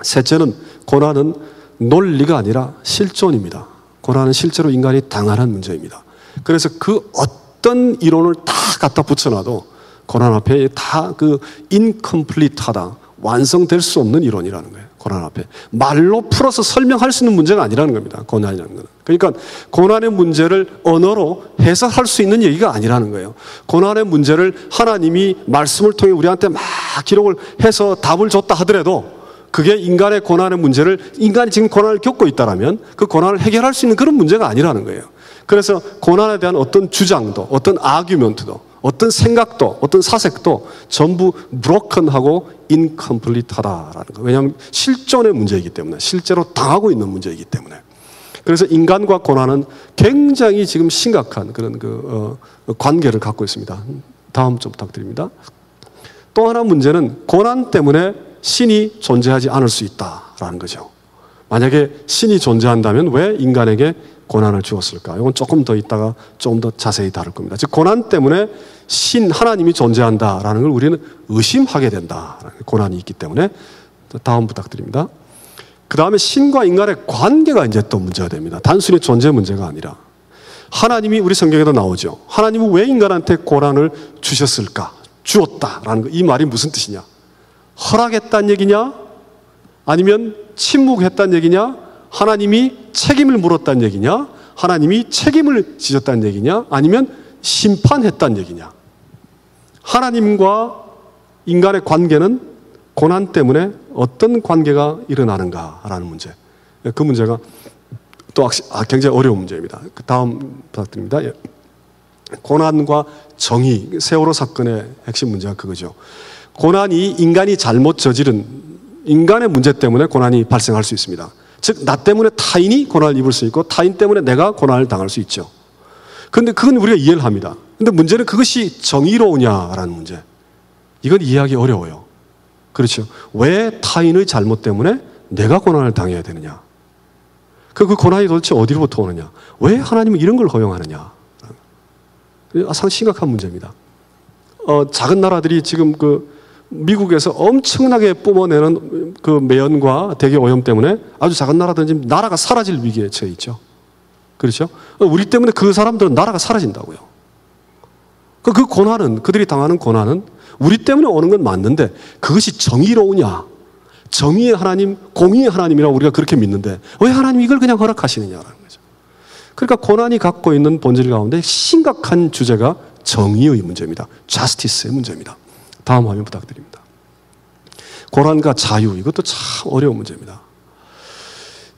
셋째는 고난은 논리가 아니라 실존입니다. 고난은 실제로 인간이 당하는 문제입니다. 그래서 그 어떤 이론을 다 갖다 붙여놔도 고난 앞에 다 그 인컴플리트하다, 완성될 수 없는 이론이라는 거예요. 고난 앞에 말로 풀어서 설명할 수 있는 문제가 아니라는 겁니다. 고난이라는 거는. 그러니까 고난의 문제를 언어로 해석할 수 있는 얘기가 아니라는 거예요. 고난의 문제를 하나님이 말씀을 통해 우리한테 막 기록을 해서 답을 줬다 하더라도 그게 인간의 고난의 문제를 인간이 지금 고난을 겪고 있다라면 그 고난을 해결할 수 있는 그런 문제가 아니라는 거예요. 그래서 고난에 대한 어떤 주장도 어떤 아규먼트도 어떤 생각도 어떤 사색도 전부 broken하고 incomplete하다라는 거. 왜냐하면 실존의 문제이기 때문에, 실제로 당하고 있는 문제이기 때문에. 그래서 인간과 고난은 굉장히 지금 심각한 그런 관계를 갖고 있습니다. 다음 좀 부탁드립니다. 또 하나 문제는 고난 때문에 신이 존재하지 않을 수 있다라는 거죠. 만약에 신이 존재한다면 왜 인간에게 고난을 주었을까? 이건 조금 더 있다가 조금 더 자세히 다룰 겁니다. 즉 고난 때문에 하나님이 존재한다라는 걸 우리는 의심하게 된다. 고난이 있기 때문에. 다음 부탁드립니다. 그 다음에 신과 인간의 관계가 이제 또 문제가 됩니다. 단순히 존재 문제가 아니라 하나님이 우리 성경에도 나오죠. 하나님은 왜 인간한테 고난을 주셨을까? 주었다라는 거. 이 말이 무슨 뜻이냐? 허락했다는 얘기냐? 아니면 침묵했다는 얘기냐? 하나님이 책임을 물었다는 얘기냐? 하나님이 책임을 지셨다는 얘기냐? 아니면 심판했다는 얘기냐? 하나님과 인간의 관계는 고난 때문에 어떤 관계가 일어나는가라는 문제. 그 문제가 또 굉장히 어려운 문제입니다. 그 다음 부탁드립니다. 고난과 정의, 세월호 사건의 핵심 문제가 그거죠. 고난이 인간이 잘못 저지른 인간의 문제 때문에 고난이 발생할 수 있습니다. 즉, 나 때문에 타인이 고난을 입을 수 있고 타인 때문에 내가 고난을 당할 수 있죠. 그런데 그건 우리가 이해를 합니다. 그런데 문제는 그것이 정의로우냐라는 문제. 이건 이해하기 어려워요. 그렇죠. 왜 타인의 잘못 때문에 내가 고난을 당해야 되느냐? 그 고난이 도대체 어디로부터 오느냐? 왜 하나님은 이런 걸 허용하느냐? 상당히 심각한 문제입니다. 작은 나라들이 지금 미국에서 엄청나게 뿜어내는 그 매연과 대기 오염 때문에 아주 작은 나라들은 지금 나라가 사라질 위기에 처해 있죠. 그렇죠? 우리 때문에 그 사람들은 나라가 사라진다고요. 그 고난은, 그들이 당하는 고난은 우리 때문에 오는 건 맞는데 그것이 정의로우냐? 정의의 하나님, 공의의 하나님이라고 우리가 그렇게 믿는데 왜 하나님이 이걸 그냥 허락하시느냐라는 거죠. 그러니까 고난이 갖고 있는 본질 가운데 심각한 주제가 정의의 문제입니다. justice의 문제입니다. 다음 화면 부탁드립니다. 고난과 자유, 이것도 참 어려운 문제입니다.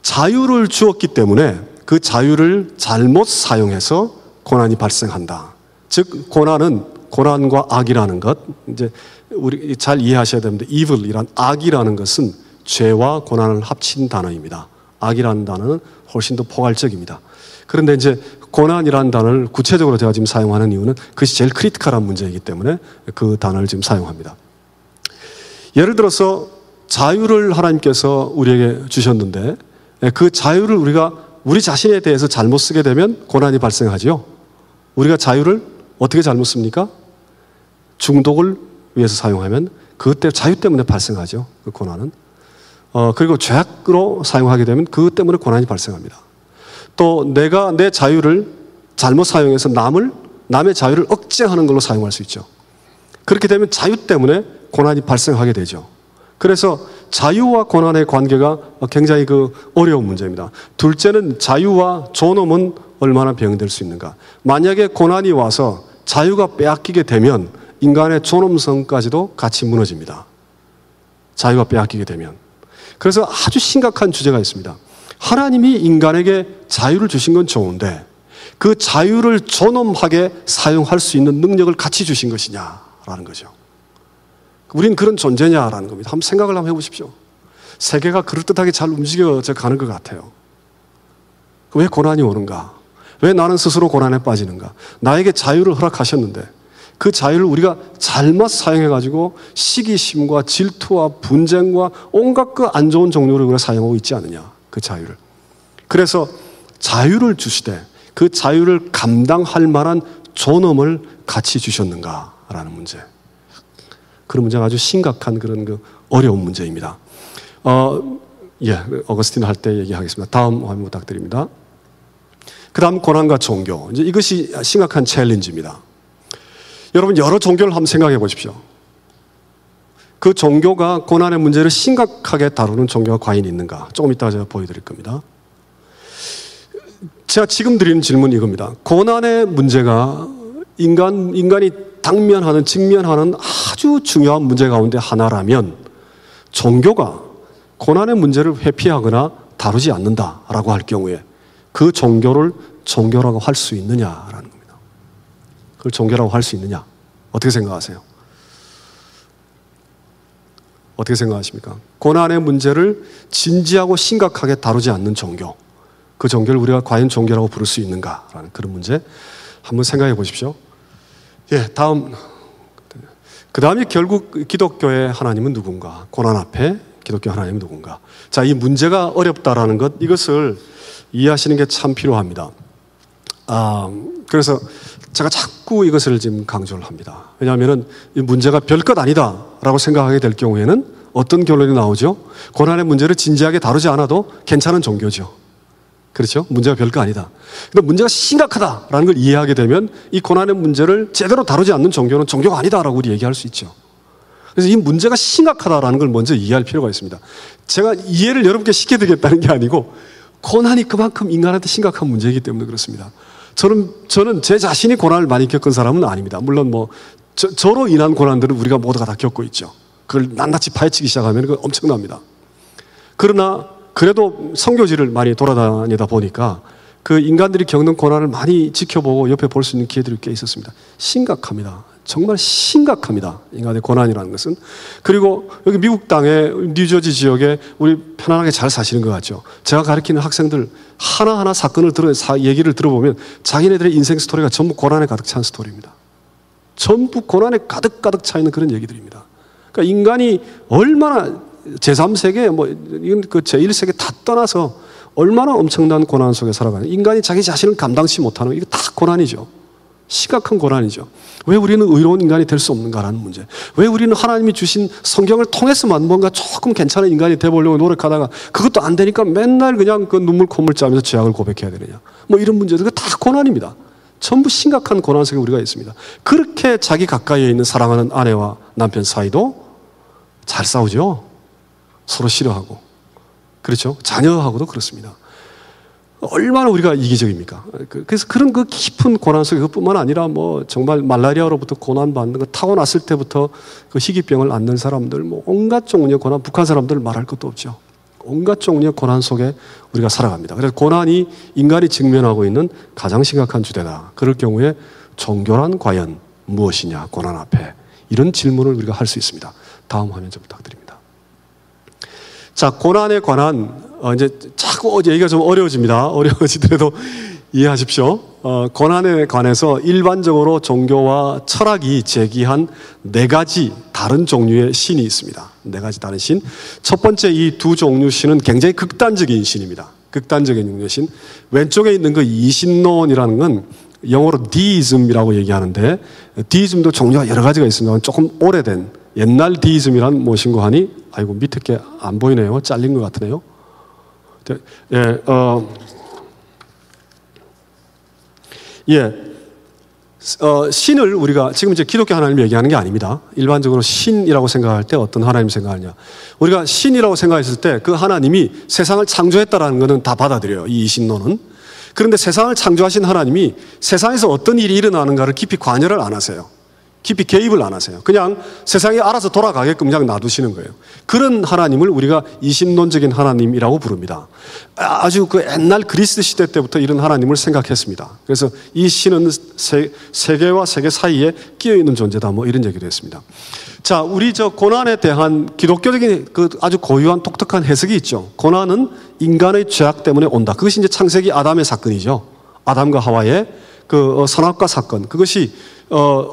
자유를 주었기 때문에 그 자유를 잘못 사용해서 고난이 발생한다. 즉 고난과 악이라는 것, 이제 우리 잘 이해하셔야 됩니다. evil이란 악이라는 것은 죄와 고난을 합친 단어입니다. 악이라는 단어는 훨씬 더 포괄적입니다. 그런데 이제 고난이라는 단어를 구체적으로 제가 지금 사용하는 이유는 그것이 제일 크리티컬한 문제이기 때문에 그 단어를 지금 사용합니다. 예를 들어서 자유를 하나님께서 우리에게 주셨는데 그 자유를 우리가 우리 자신에 대해서 잘못 쓰게 되면 고난이 발생하죠. 우리가 자유를 어떻게 잘못 씁니까? 중독을 위해서 사용하면 그것 자유 때문에 발생하죠. 그 고난은. 그리고 죄악으로 사용하게 되면 그것 때문에 고난이 발생합니다. 또 내가 내 자유를 잘못 사용해서 남의 자유를 억제하는 걸로 사용할 수 있죠. 그렇게 되면 자유 때문에 고난이 발생하게 되죠. 그래서 자유와 고난의 관계가 굉장히 어려운 문제입니다. 둘째는 자유와 존엄은 얼마나 병행될 수 있는가. 만약에 고난이 와서 자유가 빼앗기게 되면 인간의 존엄성까지도 같이 무너집니다. 자유가 빼앗기게 되면. 그래서 아주 심각한 주제가 있습니다. 하나님이 인간에게 자유를 주신 건 좋은데 그 자유를 존엄하게 사용할 수 있는 능력을 같이 주신 것이냐라는 거죠. 우린 그런 존재냐라는 겁니다. 한번 생각을 한번 해보십시오. 세계가 그럴듯하게 잘 움직여져 가는 것 같아요. 왜 고난이 오는가? 왜 나는 스스로 고난에 빠지는가? 나에게 자유를 허락하셨는데 그 자유를 우리가 잘못 사용해가지고 시기심과 질투와 분쟁과 온갖 그 안 좋은 종류를 우리가 사용하고 있지 않느냐, 그 자유를. 그래서 자유를 주시되 그 자유를 감당할 만한 존엄을 같이 주셨는가라는 문제. 그런 문제가 아주 심각한 그런 어려운 문제입니다. 어거스틴 할 때 얘기하겠습니다. 다음 화면 부탁드립니다. 그 다음 고난과 종교. 이제 이것이 심각한 챌린지입니다. 여러분 여러 종교를 한번 생각해 보십시오. 그 종교가 고난의 문제를 심각하게 다루는 종교가 과연 있는가? 조금 이따가 제가 보여드릴 겁니다. 제가 지금 드리는 질문은 이겁니다. 고난의 문제가 인간이 직면하는 아주 중요한 문제 가운데 하나라면 종교가 고난의 문제를 회피하거나 다루지 않는다라고 할 경우에 그 종교를 종교라고 할 수 있느냐라는 겁니다. 그걸 종교라고 할 수 있느냐? 어떻게 생각하세요? 어떻게 생각하십니까? 고난의 문제를 진지하고 심각하게 다루지 않는 종교. 그 종교를 우리가 과연 종교라고 부를 수 있는가라는 그런 문제 한번 생각해 보십시오. 예, 다음. 그 다음에 결국 기독교의 하나님은 누군가? 고난 앞에 기독교 하나님은 누군가? 자, 이 문제가 어렵다라는 것, 이것을 이해하시는 게 참 필요합니다. 그래서 제가 자꾸 이것을 지금 강조를 합니다. 왜냐하면 이 문제가 별것 아니다라고 생각하게 될 경우에는 어떤 결론이 나오죠? 고난의 문제를 진지하게 다루지 않아도 괜찮은 종교죠. 그렇죠? 문제가 별거 아니다. 근데 문제가 심각하다라는 걸 이해하게 되면 이 고난의 문제를 제대로 다루지 않는 종교는 종교가 아니다라고 우리 얘기할 수 있죠. 그래서 이 문제가 심각하다라는 걸 먼저 이해할 필요가 있습니다. 제가 이해를 여러분께 시켜드리겠다는 게 아니고 고난이 그만큼 인간한테 심각한 문제이기 때문에 그렇습니다. 저는 제 자신이 고난을 많이 겪은 사람은 아닙니다. 물론 저로 인한 고난들은 우리가 모두가 다 겪고 있죠. 그걸 낱낱이 파헤치기 시작하면 그건 엄청납니다. 그러나 그래도 선교지를 많이 돌아다니다 보니까 그 인간들이 겪는 고난을 많이 지켜보고 옆에 볼 수 있는 기회들이 꽤 있었습니다. 심각합니다. 정말 심각합니다. 인간의 고난이라는 것은. 그리고 여기 미국 땅의 뉴저지 지역에 우리 편안하게 잘 사시는 것 같죠. 제가 가르치는 학생들 하나하나 사건을 얘기를 들어보면 자기네들의 인생 스토리가 전부 고난에 가득 찬 스토리입니다. 전부 고난에 가득 차 있는 그런 얘기들입니다. 그러니까 인간이 얼마나 제3세계, 이건 그 제1세계 다 떠나서 얼마나 엄청난 고난 속에 살아가는, 인간이 자기 자신을 감당치 못하는, 이거 다 고난이죠. 심각한 고난이죠. 왜 우리는 의로운 인간이 될 수 없는가라는 문제. 왜 우리는 하나님이 주신 성경을 통해서만 뭔가 조금 괜찮은 인간이 되보려고 노력하다가 그것도 안 되니까 맨날 그냥 그 눈물 콧물 짜면서 죄악을 고백해야 되느냐. 이런 문제들, 그거 다 고난입니다. 전부 심각한 고난 속에 우리가 있습니다. 그렇게 자기 가까이에 있는 사랑하는 아내와 남편 사이도 잘 싸우죠. 서로 싫어하고. 그렇죠? 자녀하고도 그렇습니다. 얼마나 우리가 이기적입니까? 그래서 그런 그 깊은 고난 속에 그뿐만 아니라 정말 말라리아로부터 고난받는 거 타고났을 때부터 그 희귀병을 앓는 사람들, 온갖 종류의 고난, 북한 사람들 말할 것도 없죠. 온갖 종류의 고난 속에 우리가 살아갑니다. 그래서 고난이 인간이 직면하고 있는 가장 심각한 주제다. 그럴 경우에 종교란 과연 무엇이냐, 고난 앞에. 이런 질문을 우리가 할 수 있습니다. 다음 화면 좀 부탁드립니다. 자, 고난에 관한 이제 자꾸 얘기가 좀 어려워집니다. 어려워지더라도 이해하십시오. 고난에 관해서 일반적으로 종교와 철학이 제기한 4가지 다른 종류의 신이 있습니다. 4가지 다른 신. 첫 번째 이 두 종류 신은 굉장히 극단적인 신입니다. 극단적인 종류의 신. 왼쪽에 있는 그 이신론이라는 건 영어로 디이즘이라고 얘기하는데, 디이즘도 종류가 여러 가지가 있습니다. 조금 오래된 옛날 디이즘이란 무엇인고 하니, 아이고 밑에 게 안 보이네요. 잘린 것 같으네요. 신을 우리가 지금 이제 기독교 하나님을 얘기하는 게 아닙니다. 일반적으로 신이라고 생각할 때 어떤 하나님 생각하느냐. 우리가 신이라고 생각했을 때 그 하나님이 세상을 창조했다라는 것은 다 받아들여요. 이 신론은. 그런데 세상을 창조하신 하나님이 세상에서 어떤 일이 일어나는가를 깊이 관여를 안 하세요. 깊이 개입을 안 하세요. 그냥 세상이 알아서 돌아가게끔 그냥 놔두시는 거예요. 그런 하나님을 우리가 이신론적인 하나님이라고 부릅니다. 아주 그 옛날 그리스 시대 때부터 이런 하나님을 생각했습니다. 그래서 이 신은 세계와 세계 사이에 끼어있는 존재다, 이런 얘기도 했습니다. 자, 우리 고난에 대한 기독교적인 그 아주 고유한 독특한 해석이 있죠. 고난은 인간의 죄악 때문에 온다. 그것이 이제 창세기 아담의 사건이죠. 아담과 하와의 그 선악과 사건. 그것이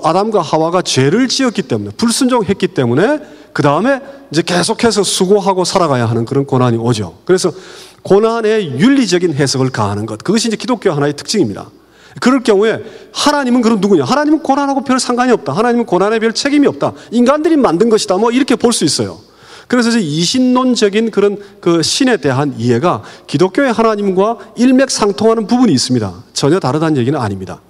아담과 하와가 죄를 지었기 때문에, 불순종했기 때문에 그 다음에 이제 계속해서 수고하고 살아가야 하는 그런 고난이 오죠. 그래서 고난의 윤리적인 해석을 가하는 것, 그것이 이제 기독교 하나의 특징입니다. 그럴 경우에 하나님은 그럼 누구냐? 하나님은 고난하고 별 상관이 없다. 하나님은 고난에 별 책임이 없다. 인간들이 만든 것이다. 이렇게 볼 수 있어요. 그래서 이제 이신론적인 그런 그 신에 대한 이해가 기독교의 하나님과 일맥상통하는 부분이 있습니다. 전혀 다르다는 얘기는 아닙니다.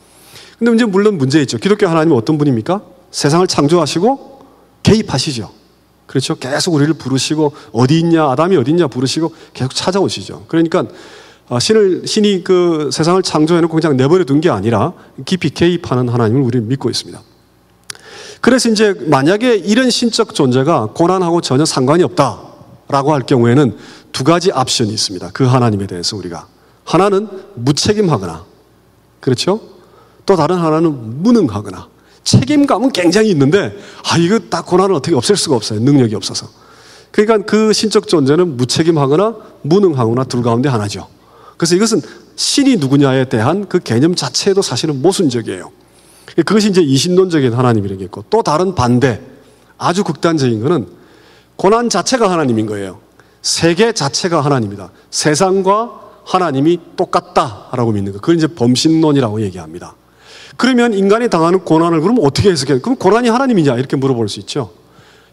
근데 이제 물론 문제 있죠. 기독교 하나님은 어떤 분입니까? 세상을 창조하시고 개입하시죠. 그렇죠? 계속 우리를 부르시고 어디 있냐, 아담이 어디 있냐 부르시고 계속 찾아오시죠. 그러니까 신이 그 세상을 창조해놓고 그냥 내버려 둔 게 아니라 깊이 개입하는 하나님을 우리는 믿고 있습니다. 그래서 이제 만약에 이런 신적 존재가 고난하고 전혀 상관이 없다라고 할 경우에는 2가지 옵션이 있습니다. 그 하나님에 대해서 우리가. 하나는 무책임하거나, 그렇죠? 또 다른 하나는 무능하거나, 책임감은 굉장히 있는데 이거 딱 고난을 어떻게 없앨 수가 없어요. 능력이 없어서. 그러니까 그 신적 존재는 무책임하거나 무능하거나 둘 가운데 하나죠. 그래서 이것은 신이 누구냐에 대한 그 개념 자체도 사실은 모순적이에요. 그것이 이제 이신론적인 하나님이라는 게 있고, 또 다른 반대, 아주 극단적인 거는 고난 자체가 하나님인 거예요. 세계 자체가 하나님이다. 세상과 하나님이 똑같다라고 믿는 거. 그걸 이제 범신론이라고 얘기합니다. 그러면 인간이 당하는 고난을 그럼 어떻게 해석해요? 그럼 고난이 하나님이냐? 이렇게 물어볼 수 있죠.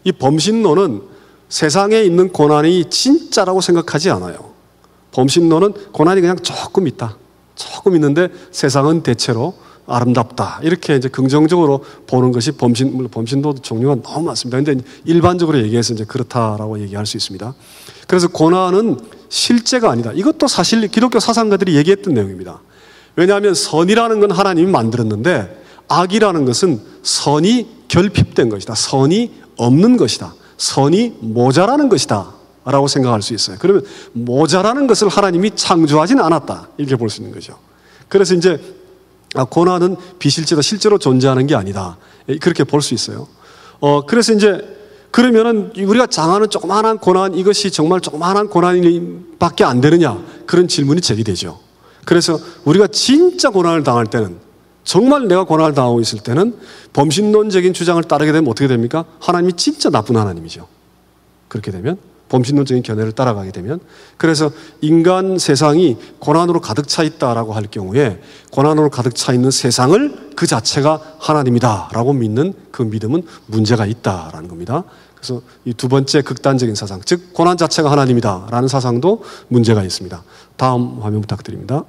이 범신론은 세상에 있는 고난이 진짜라고 생각하지 않아요. 범신론은 고난이 그냥 조금 있다. 조금 있는데 세상은 대체로 아름답다. 이렇게 이제 긍정적으로 보는 것이 범신도 종류가 너무 많습니다. 근데 일반적으로 얘기해서 이제 그렇다라고 얘기할 수 있습니다. 그래서 고난은 실제가 아니다. 이것도 사실 기독교 사상가들이 얘기했던 내용입니다. 왜냐하면 선이라는 건 하나님이 만들었는데 악이라는 것은 선이 결핍된 것이다. 선이 없는 것이다. 선이 모자라는 것이다. 라고 생각할 수 있어요. 그러면 모자라는 것을 하나님이 창조하지는 않았다. 이렇게 볼 수 있는 거죠. 그래서 이제 고난은 비실제다. 실제로 존재하는 게 아니다. 그렇게 볼 수 있어요. 그래서 이제 그러면은 우리가 당하는 조그마한 고난, 이것이 정말 조그마한 고난밖에 안 되느냐? 그런 질문이 제기되죠. 그래서 우리가 진짜 고난을 당할 때는, 정말 내가 고난을 당하고 있을 때는 범신론적인 주장을 따르게 되면 어떻게 됩니까? 하나님이 진짜 나쁜 하나님이죠. 그렇게 되면 범신론적인 견해를 따라가게 되면, 그래서 인간 세상이 고난으로 가득 차 있다라고 할 경우에 고난으로 가득 차 있는 세상을 그 자체가 하나님이다라고 믿는 그 믿음은 문제가 있다라는 겁니다. 그래서 이 두 번째 극단적인 사상, 즉 고난 자체가 하나님이다라는 사상도 문제가 있습니다. 다음 화면 부탁드립니다.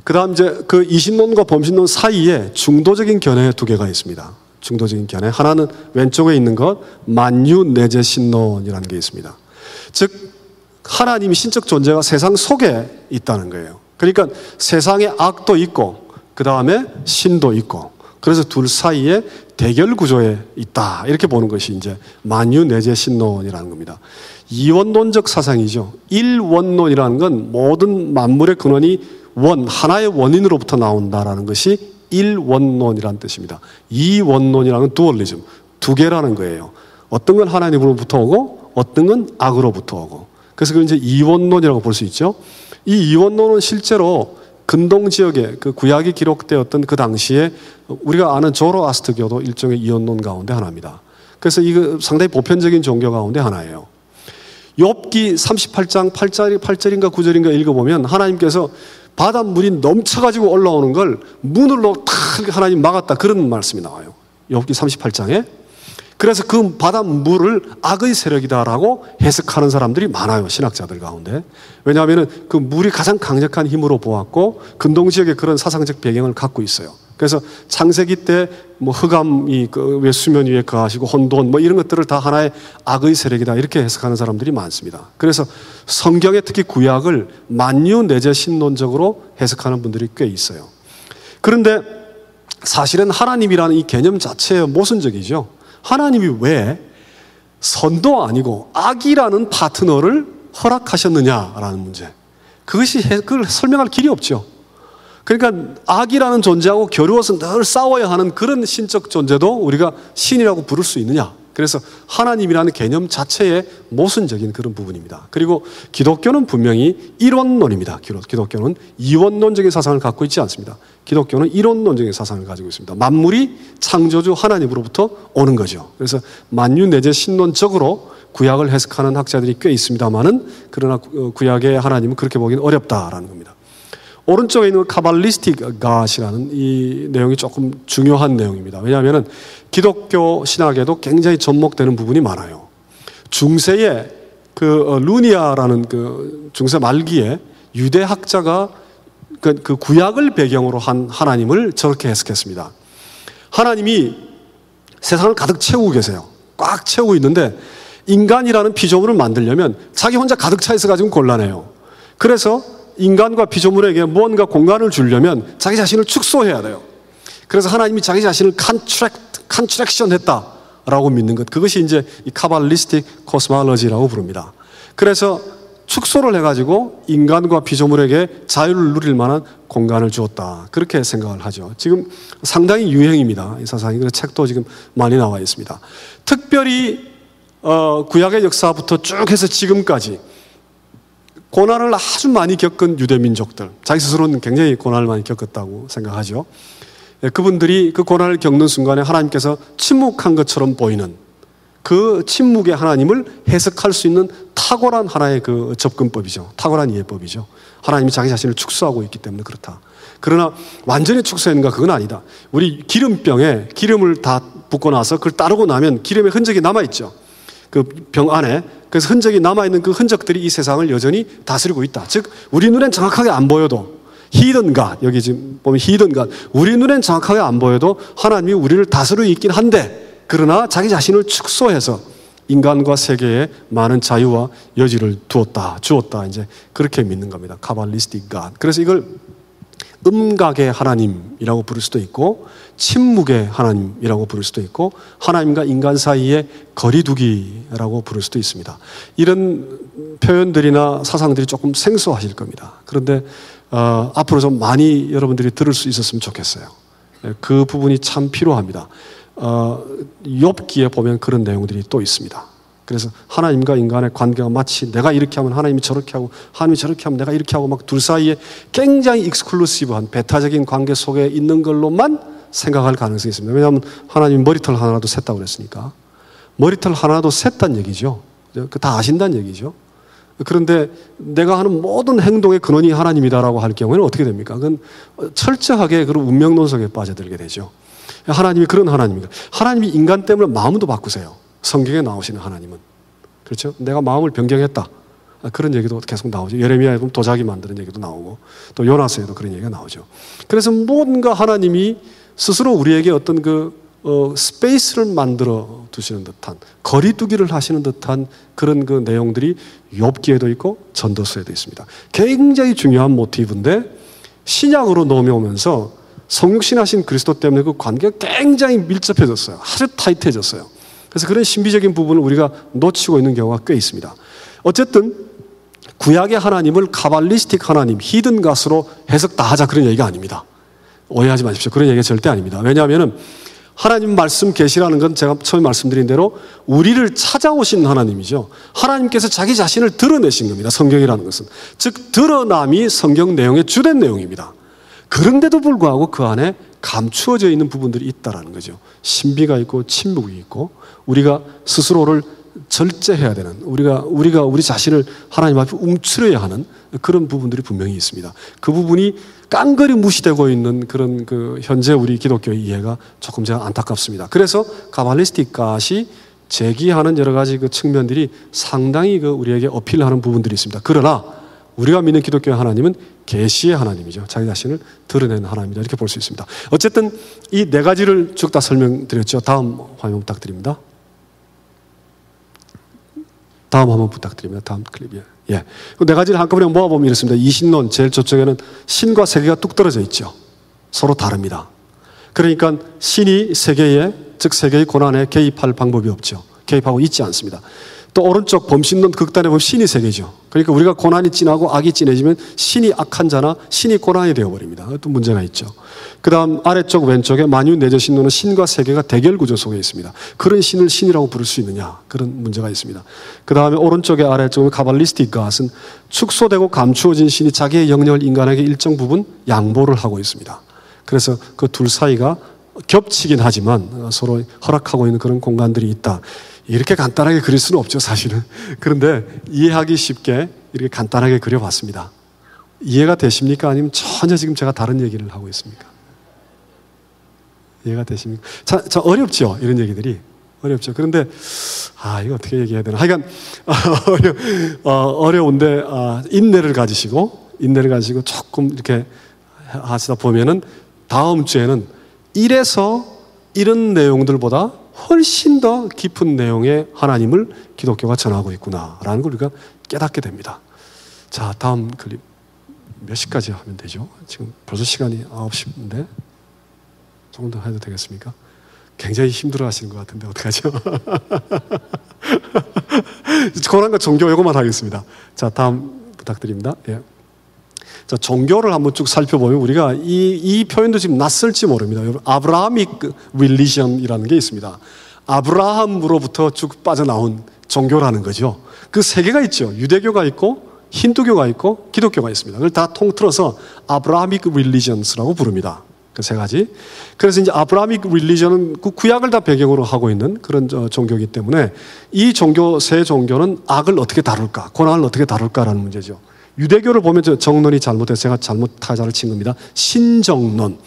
그 다음 이제 그 이신론과 범신론 사이에 중도적인 견해 두 개가 있습니다. 중도적인 견해. 하나는 왼쪽에 있는 것, 만유 내재 신론이라는 게 있습니다. 즉 하나님이 신적 존재가 세상 속에 있다는 거예요. 그러니까 세상에 악도 있고 그 다음에 신도 있고, 그래서 둘 사이에 대결 구조에 있다. 이렇게 보는 것이 이제 만유 내재 신론이라는 겁니다. 이원론적 사상이죠. 일원론이라는 건 모든 만물의 근원이 하나의 원인으로부터 나온다라는 것이 일원론이라는 뜻입니다. 이원론이라는 두얼리즘, 두 개라는 거예요. 어떤 건 하나님으로부터 오고 어떤 건 악으로부터 오고. 그래서 그걸 이제 이원론이라고 볼 수 있죠. 이 이원론은 실제로 근동 지역에 그 구약이 기록되었던 그 당시에 우리가 아는 조로아스트교도 일종의 이원론 가운데 하나입니다. 그래서 이거 상당히 보편적인 종교 가운데 하나예요. 욥기 38장 8절인가 9절인가 읽어보면 하나님께서 바닷물이 넘쳐가지고 올라오는 걸 문으로 탁 하나님 막았다, 그런 말씀이 나와요. 욥기 38장에. 그래서 그 바닷물을 악의 세력이다라고 해석하는 사람들이 많아요, 신학자들 가운데. 왜냐하면 그 물이 가장 강력한 힘으로 보았고 근동 지역에 그런 사상적 배경을 갖고 있어요. 그래서 창세기 때 뭐 흑암이 그 수면 위에 거하시고 혼돈 뭐 이런 것들을 다 하나의 악의 세력이다, 이렇게 해석하는 사람들이 많습니다. 그래서 성경에 특히 구약을 만유 내재 신론적으로 해석하는 분들이 꽤 있어요. 그런데 사실은 하나님이라는 이 개념 자체의 모순적이죠. 하나님이 왜 선도 아니고 악이라는 파트너를 허락하셨느냐라는 문제. 그걸 설명할 길이 없죠. 그러니까 악이라는 존재하고 겨루어서 늘 싸워야 하는 그런 신적 존재도 우리가 신이라고 부를 수 있느냐. 그래서 하나님이라는 개념 자체의 모순적인 그런 부분입니다. 그리고 기독교는 분명히 일원론입니다. 기독교는 이원론적인 사상을 갖고 있지 않습니다. 기독교는 일원론적인 사상을 가지고 있습니다. 만물이 창조주 하나님으로부터 오는 거죠. 그래서 만유 내재 신론적으로 구약을 해석하는 학자들이 꽤 있습니다만은, 그러나 구약의 하나님은 그렇게 보기는 어렵다라는 겁니다. 오른쪽에 있는 카발리스틱 갓이라는 이 내용이 조금 중요한 내용입니다. 왜냐하면 기독교 신학에도 굉장히 접목되는 부분이 많아요. 중세에 그 루니아라는 그 중세 말기에 유대 학자가 그 구약을 배경으로 한 하나님을 저렇게 해석했습니다. 하나님이 세상을 가득 채우고 계세요. 꽉 채우고 있는데 인간이라는 피조물을 만들려면 자기 혼자 가득 차 있어가지고 곤란해요. 그래서 인간과 피조물에게 무언가 공간을 주려면 자기 자신을 축소해야 돼요. 그래서 하나님이 자기 자신을 컨트랙션 했다라고 믿는 것, 그것이 이제 이 카발리스틱 코스몰로지라고 부릅니다. 그래서 축소를 해가지고 인간과 피조물에게 자유를 누릴 만한 공간을 주었다. 그렇게 생각을 하죠. 지금 상당히 유행입니다. 이 사상이. 그래서 책도 지금 많이 나와 있습니다. 특별히 구약의 역사부터 쭉 해서 지금까지 고난을 아주 많이 겪은 유대민족들, 자기 스스로는 굉장히 고난을 많이 겪었다고 생각하죠. 그분들이 그 고난을 겪는 순간에 하나님께서 침묵한 것처럼 보이는 그 침묵의 하나님을 해석할 수 있는 탁월한 하나의 그 접근법이죠. 탁월한 이해법이죠. 하나님이 자기 자신을 축소하고 있기 때문에 그렇다. 그러나 완전히 축소했는가? 그건 아니다. 우리 기름병에 기름을 다 붓고 나서 그걸 따르고 나면 기름의 흔적이 남아있죠. 그 병 안에. 그래서 흔적이 남아있는 그 흔적들이 이 세상을 여전히 다스리고 있다. 즉 우리 눈엔 정확하게 안 보여도 hidden God, 여기 지금 보면 hidden God, 우리 눈엔 정확하게 안 보여도 하나님이 우리를 다스리고 있긴 한데, 그러나 자기 자신을 축소해서 인간과 세계에 많은 자유와 여지를 주었다. 이제 그렇게 믿는 겁니다. 카발리스틱 God. 그래서 이걸 음각의 하나님이라고 부를 수도 있고, 침묵의 하나님이라고 부를 수도 있고, 하나님과 인간 사이의 거리두기라고 부를 수도 있습니다. 이런 표현들이나 사상들이 조금 생소하실 겁니다. 그런데 앞으로 좀 많이 여러분들이 들을 수 있었으면 좋겠어요. 그 부분이 참 필요합니다. 욥기에 보면 그런 내용들이 또 있습니다. 그래서 하나님과 인간의 관계가 마치 내가 이렇게 하면 하나님이 저렇게 하고 하나님이 저렇게 하면 내가 이렇게 하고 막 둘 사이에 굉장히 익스클루시브한 배타적인 관계 속에 있는 걸로만 생각할 가능성이 있습니다. 왜냐하면 하나님이 머리털 하나도 셌다고 그랬으니까. 머리털 하나도 셌단 얘기죠. 다 아신다는 얘기죠. 그런데 내가 하는 모든 행동의 근원이 하나님이다라고 할 경우에는 어떻게 됩니까? 그건 철저하게 그런 운명론 속에 빠져들게 되죠. 하나님이 그런 하나님입니다. 하나님이 인간 때문에 마음도 바꾸세요. 성경에 나오시는 하나님은. 그렇죠? 내가 마음을 변경했다. 그런 얘기도 계속 나오죠. 예레미야에 보면 도자기 만드는 얘기도 나오고, 또 요나서에도 그런 얘기가 나오죠. 그래서 뭔가 하나님이 스스로 우리에게 어떤 스페이스를 만들어 두시는 듯한, 거리두기를 하시는 듯한 그런 그 내용들이 욥기에도 있고 전도서에도 있습니다. 굉장히 중요한 모티브인데 신약으로 넘어오면서 성육신하신 그리스도 때문에 그 관계가 굉장히 밀접해졌어요. 아주 타이트해졌어요. 그래서 그런 신비적인 부분을 우리가 놓치고 있는 경우가 꽤 있습니다. 어쨌든 구약의 하나님을 카발리스틱 하나님, 히든 갓으로 해석 다 하자, 그런 얘기가 아닙니다. 오해하지 마십시오. 그런 얘기가 절대 아닙니다. 왜냐하면 하나님 말씀 계시라는 건 제가 처음에 말씀드린 대로 우리를 찾아오신 하나님이죠. 하나님께서 자기 자신을 드러내신 겁니다. 성경이라는 것은. 즉 드러남이 성경 내용의 주된 내용입니다. 그런데도 불구하고 그 안에 감추어져 있는 부분들이 있다는 거죠. 신비가 있고 침묵이 있고, 우리가 스스로를 절제해야 되는, 우리가 우리 자신을 하나님 앞에 움츠려야 하는 그런 부분들이 분명히 있습니다. 그 부분이 깡그리 무시되고 있는 그런 현재 우리 기독교의 이해가 조금 제가 안타깝습니다. 그래서 카발리스틱 갓이 제기하는 여러 가지 그 측면들이 상당히 우리에게 어필하는 부분들이 있습니다. 그러나 우리가 믿는 기독교의 하나님은 계시의 하나님이죠. 자기 자신을 드러내는 하나님이다, 이렇게 볼 수 있습니다. 어쨌든 이 네 가지를 쭉 다 설명드렸죠. 다음 화면 부탁드립니다. 다음 한번 부탁드립니다. 다음 클립이요. 예. 그 네 가지를 한꺼번에 모아보면 이렇습니다. 이신론, 제일 저쪽에는 신과 세계가 뚝 떨어져 있죠. 서로 다릅니다. 그러니까 신이 세계에, 즉 세계의 고난에 개입할 방법이 없죠. 개입하고 있지 않습니다. 또 오른쪽 범신론 극단에 보면 신이 세계죠. 그러니까 우리가 고난이 진하고 악이 진해지면 신이 악한 자나 신이 고난이 되어버립니다. 또 문제가 있죠. 그 다음 아래쪽 왼쪽에 만유 내저신론은 신과 세계가 대결 구조 속에 있습니다. 그런 신을 신이라고 부를 수 있느냐, 그런 문제가 있습니다. 그 다음에 오른쪽에 아래쪽에 카발리스틱 갓은 축소되고 감추어진 신이 자기의 영역을 인간에게 일정 부분 양보를 하고 있습니다. 그래서 그 둘 사이가 겹치긴 하지만 서로 허락하고 있는 그런 공간들이 있다. 이렇게 간단하게 그릴 수는 없죠, 사실은. 그런데 이해하기 쉽게 이렇게 간단하게 그려봤습니다. 이해가 되십니까? 아니면 전혀 지금 제가 다른 얘기를 하고 있습니까? 이해가 되십니까? 자, 어렵죠? 이런 얘기들이. 어렵죠. 그런데, 이거 어떻게 얘기해야 되나. 하여간, 어려운데, 인내를 가지시고 조금 이렇게 하시다 보면은 다음 주에는 이래서 이런 내용들보다 훨씬 더 깊은 내용의 하나님을 기독교가 전하고 있구나라는 걸 우리가 깨닫게 됩니다. 자, 다음 클립 몇 시까지 하면 되죠? 지금 벌써 시간이 9시인데 조금 더 해도 되겠습니까? 굉장히 힘들어 하시는 것 같은데 어떡하죠? 고난과 종교 이것만 하겠습니다. 자, 다음 부탁드립니다. 예. 자, 종교를 한번 쭉 살펴보면 우리가 이 표현도 지금 낯설지 모릅니다. 여러분, 아브라함릭 릴리전이라는 게 있습니다. 아브라함으로부터 쭉 빠져나온 종교라는 거죠. 그 세 개가 있죠. 유대교가 있고 힌두교가 있고 기독교가 있습니다. 그걸 다 통틀어서 아브라함릭 릴리전스라고 부릅니다. 그 세 가지. 그래서 이제 아브라함릭 릴리전은 그 구약을 다 배경으로 하고 있는 그런 종교이기 때문에 이 종교 세 종교는 악을 어떻게 다룰까, 고난을 어떻게 다룰까라는 문제죠. 유대교를 보면 저 정론이 잘못해서 제가 잘못 타자를 친 겁니다. 신정론.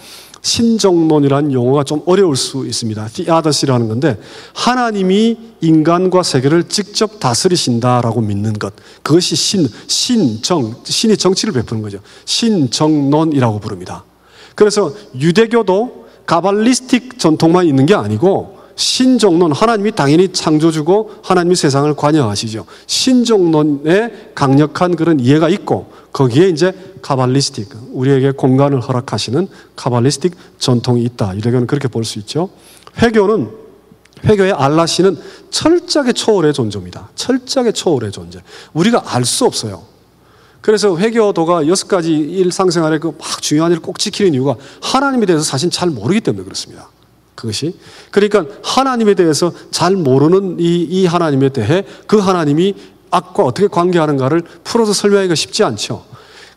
신정론이라는 용어가 좀 어려울 수 있습니다. theodos라는 건데 하나님이 인간과 세계를 직접 다스리신다라고 믿는 것. 그것이 신이 정치를 베푸는 거죠. 신정론이라고 부릅니다. 그래서 유대교도 가발리스틱 전통만 있는 게 아니고 신정론, 하나님이 당연히 창조주고 하나님이 세상을 관여하시죠. 신정론에 강력한 그런 이해가 있고 거기에 이제 카발리스틱, 우리에게 공간을 허락하시는 카발리스틱 전통이 있다. 유대교는 그렇게 볼 수 있죠. 회교의 알라시는 철저하게 초월의 존재입니다. 철저하게 초월의 존재. 우리가 알 수 없어요. 그래서 회교도가 6가지 일상생활에 그 막 중요한 일을 꼭 지키는 이유가 하나님에 대해서 사실 잘 모르기 때문에 그렇습니다. 그것이. 그러니까 하나님에 대해서 잘 모르는 이 하나님에 대해 그 하나님이 악과 어떻게 관계하는가를 풀어서 설명하기가 쉽지 않죠.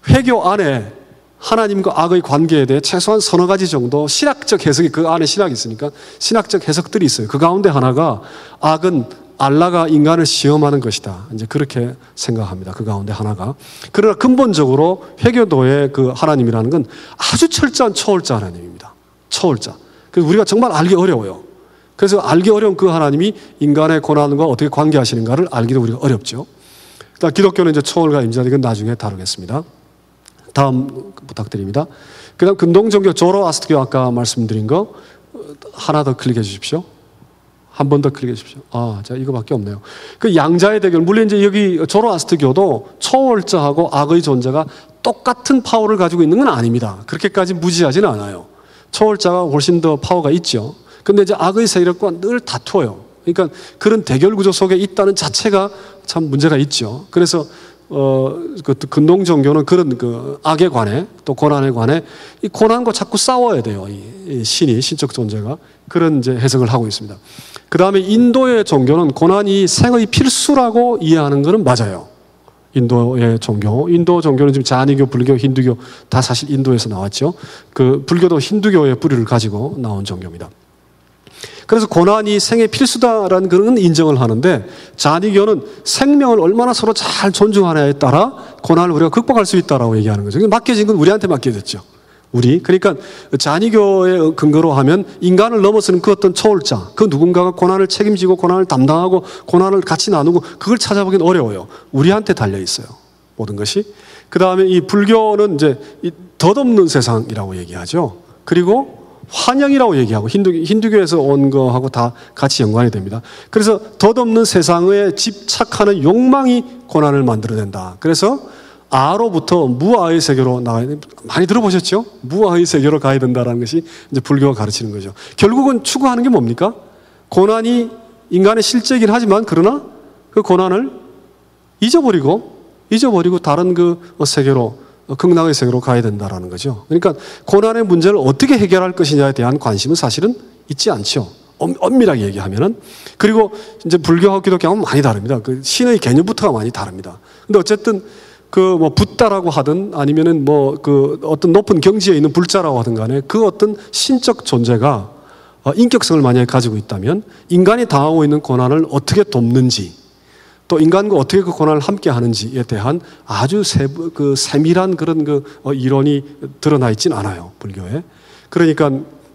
회교 안에 하나님과 악의 관계에 대해 최소한 서너 가지 정도 신학적 해석이 그 안에 신학이 있으니까 신학적 해석들이 있어요. 그 가운데 하나가 악은 알라가 인간을 시험하는 것이다. 이제 그렇게 생각합니다. 그 가운데 하나가. 그러나 근본적으로 회교도의 그 하나님이라는 건 아주 철저한 초월자 하나님입니다. 초월자. 그래서 우리가 정말 알기 어려워요. 그래서 알기 어려운 그 하나님이 인간의 고난과 어떻게 관계하시는가를 알기도 우리가 어렵죠. 일단 기독교는 이제 초월과 임재하는 건 나중에 다루겠습니다. 다음 부탁드립니다. 그 다음 근동종교 조로아스트교 아까 말씀드린 거 하나 더 클릭해 주십시오. 한 번 더 클릭해 주십시오. 자, 이거밖에 없네요. 그 양자의 대결. 물론 이제 여기 조로아스트교도 초월자하고 악의 존재가 똑같은 파워를 가지고 있는 건 아닙니다. 그렇게까지 무지하지는 않아요. 초월자가 훨씬 더 파워가 있죠. 근데 이제 악의 세력과 늘 다투어요. 그러니까 그런 대결 구조 속에 있다는 자체가 참 문제가 있죠. 그래서 그 근동 종교는 그런 그 악에 관해 또 고난에 관해 이 고난과 자꾸 싸워야 돼요. 이 신이 신적 존재가 그런 이제 해석을 하고 있습니다. 그 다음에 인도의 종교는 고난이 생의 필수라고 이해하는 것은 맞아요. 인도의 종교, 인도 종교는 지금 자니교, 불교, 힌두교 다 사실 인도에서 나왔죠. 그 불교도 힌두교의 뿌리를 가지고 나온 종교입니다. 그래서 고난이 생의 필수다라는 그런 인정을 하는데 자니교는 생명을 얼마나 서로 잘 존중하느냐에 따라 고난을 우리가 극복할 수 있다라고 얘기하는 거죠. 맡겨진 건 우리한테 맡겨졌죠. 그러니까 자니교의 근거로 하면 인간을 넘어서는 그 어떤 초월자, 그 누군가가 고난을 책임지고 고난을 담당하고 고난을 같이 나누고 그걸 찾아보기는 어려워요. 우리한테 달려 있어요. 모든 것이. 그 다음에 이 불교는 이제 이 덧없는 세상이라고 얘기하죠. 그리고 환영이라고 얘기하고 힌두교에서 온 거하고 다 같이 연관이 됩니다. 그래서 덧없는 세상에 집착하는 욕망이 고난을 만들어낸다. 그래서 아로부터 무아의 세계로 나가야 돼. 많이 들어보셨죠? 무아의 세계로 가야 된다는 것이 이제 불교가 가르치는 거죠. 결국은 추구하는 게 뭡니까? 고난이 인간의 실제이긴 하지만 그러나 그 고난을 잊어버리고 다른 그 세계로 극락의 세계로 가야 된다라는 거죠. 그러니까 고난의 문제를 어떻게 해결할 것이냐에 대한 관심은 사실은 있지 않죠. 엄밀하게 얘기하면은. 그리고 이제 불교하고 기독교하고는 많이 다릅니다. 그 신의 개념부터가 많이 다릅니다. 근데 어쨌든 그 뭐 붓다라고 하든 아니면은 뭐 그 어떤 높은 경지에 있는 불자라고 하든 간에 그 어떤 신적 존재가 인격성을 만약에 가지고 있다면 인간이 당하고 있는 고난을 어떻게 돕는지 또 인간과 어떻게 그 고난을 함께 하는지에 대한 아주 세밀한 그런 그 이론이 드러나 있진 않아요, 불교에. 그러니까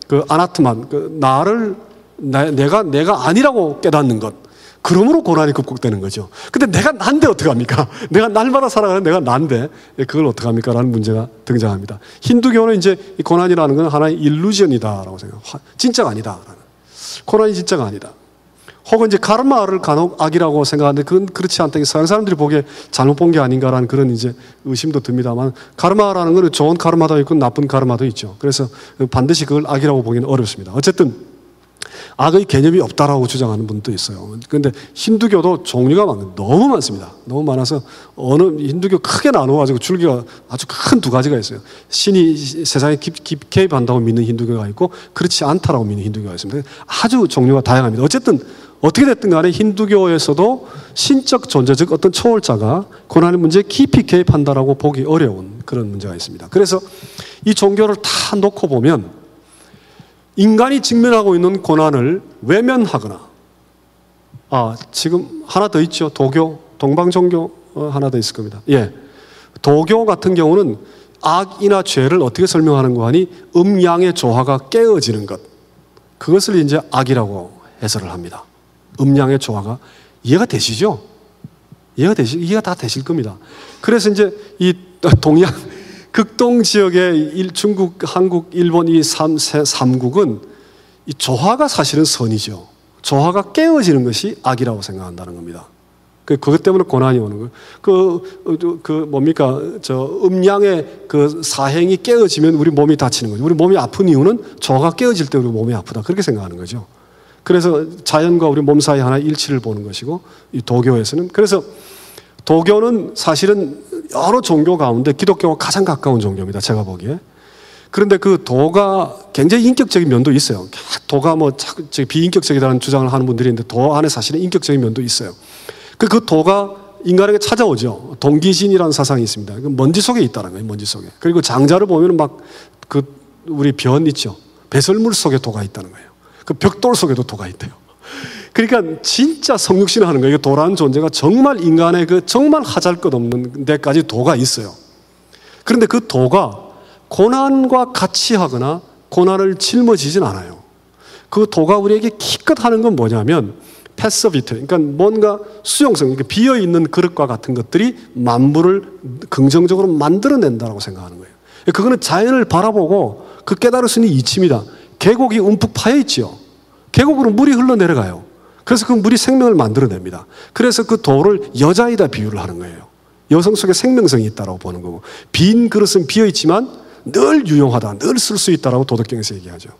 그 아나트만, 그 나를 내가 아니라고 깨닫는 것. 그러므로 고난이 극복되는 거죠. 근데 내가 난데 어떡합니까? 내가 날마다 살아가는 내가 난데 그걸 어떡합니까? 라는 문제가 등장합니다. 힌두교는 이제 이 고난이라는 건 하나의 일루전이다라고 생각해요. 진짜가 아니다. 고난이 진짜가 아니다. 혹은 이제 카르마를 간혹 악이라고 생각하는데 그건 그렇지 않다. 서양 사람들이 보기에 잘못 본 게 아닌가라는 그런 이제 의심도 듭니다만 카르마라는 건 좋은 카르마도 있고 나쁜 카르마도 있죠. 그래서 반드시 그걸 악이라고 보기는 어렵습니다. 어쨌든 악의 개념이 없다라고 주장하는 분도 있어요. 그런데 힌두교도 종류가 너무 많습니다. 너무 많아서 힌두교 크게 나누어가지고 줄기가 아주 큰 두 가지가 있어요. 신이 세상에 개입한다고 믿는 힌두교가 있고 그렇지 않다라고 믿는 힌두교가 있습니다. 아주 종류가 다양합니다. 어쨌든 어떻게 됐든 간에 힌두교에서도 신적 존재, 즉 어떤 초월자가 고난의 문제에 깊이 개입한다라고 보기 어려운 그런 문제가 있습니다. 그래서 이 종교를 다 놓고 보면 인간이 직면하고 있는 고난을 외면하거나, 지금 하나 더 있죠. 도교, 동방종교 하나 더 있을 겁니다. 예. 도교 같은 경우는 악이나 죄를 어떻게 설명하는가 하니 음양의 조화가 깨어지는 것. 그것을 이제 악이라고 해설을 합니다. 음양의 조화가. 이해가 되시죠? 이해가 다 되실 겁니다. 그래서 이제 이 동양, 극동 지역의 중국, 한국, 일본 이 3국은 이 조화가 사실은 선이죠. 조화가 깨어지는 것이 악이라고 생각한다는 겁니다. 그것 때문에 고난이 오는 거예요. 뭡니까? 음양의 그 사행이 깨어지면 우리 몸이 다치는 거죠. 우리 몸이 아픈 이유는 조화가 깨어질 때 우리 몸이 아프다. 그렇게 생각하는 거죠. 그래서 자연과 우리 몸 사이 하나의 일치를 보는 것이고, 이 도교에서는. 그래서 도교는 사실은 여러 종교 가운데 기독교와 가장 가까운 종교입니다. 제가 보기에. 그런데 그 도가 굉장히 인격적인 면도 있어요. 도가 비인격적이라는 주장을 하는 분들이 있는데 도 안에 사실은 인격적인 면도 있어요. 그 도가 인간에게 찾아오죠. 동기신이라는 사상이 있습니다. 먼지 속에 있다는 거예요. 먼지 속에. 그리고 장자를 보면 우리 변 있죠. 배설물 속에 도가 있다는 거예요. 그 벽돌 속에도 도가 있대요. 그러니까 진짜 성육신을 하는 거예요. 도라는 존재가 정말 인간의 정말 하잘것없는 데까지 도가 있어요. 그런데 그 도가 고난과 같이 하거나 고난을 짊어지진 않아요. 그 도가 우리에게 기껏 하는 건 뭐냐면 패서비트, 그러니까 뭔가 수용성, 그러니까 비어있는 그릇과 같은 것들이 만물을 긍정적으로 만들어낸다고 생각하는 거예요. 그거는 자연을 바라보고 그 깨달을 수 있는 이치입니다. 계곡이 움푹 파여 있죠. 계곡으로 물이 흘러내려가요. 그래서 그 물이 생명을 만들어냅니다. 그래서 그 도를 여자에다 비유를 하는 거예요. 여성 속에 생명성이 있다고 보는 거고, 빈 그릇은 비어있지만 늘 유용하다, 늘 쓸 수 있다고 도덕경에서 얘기하죠.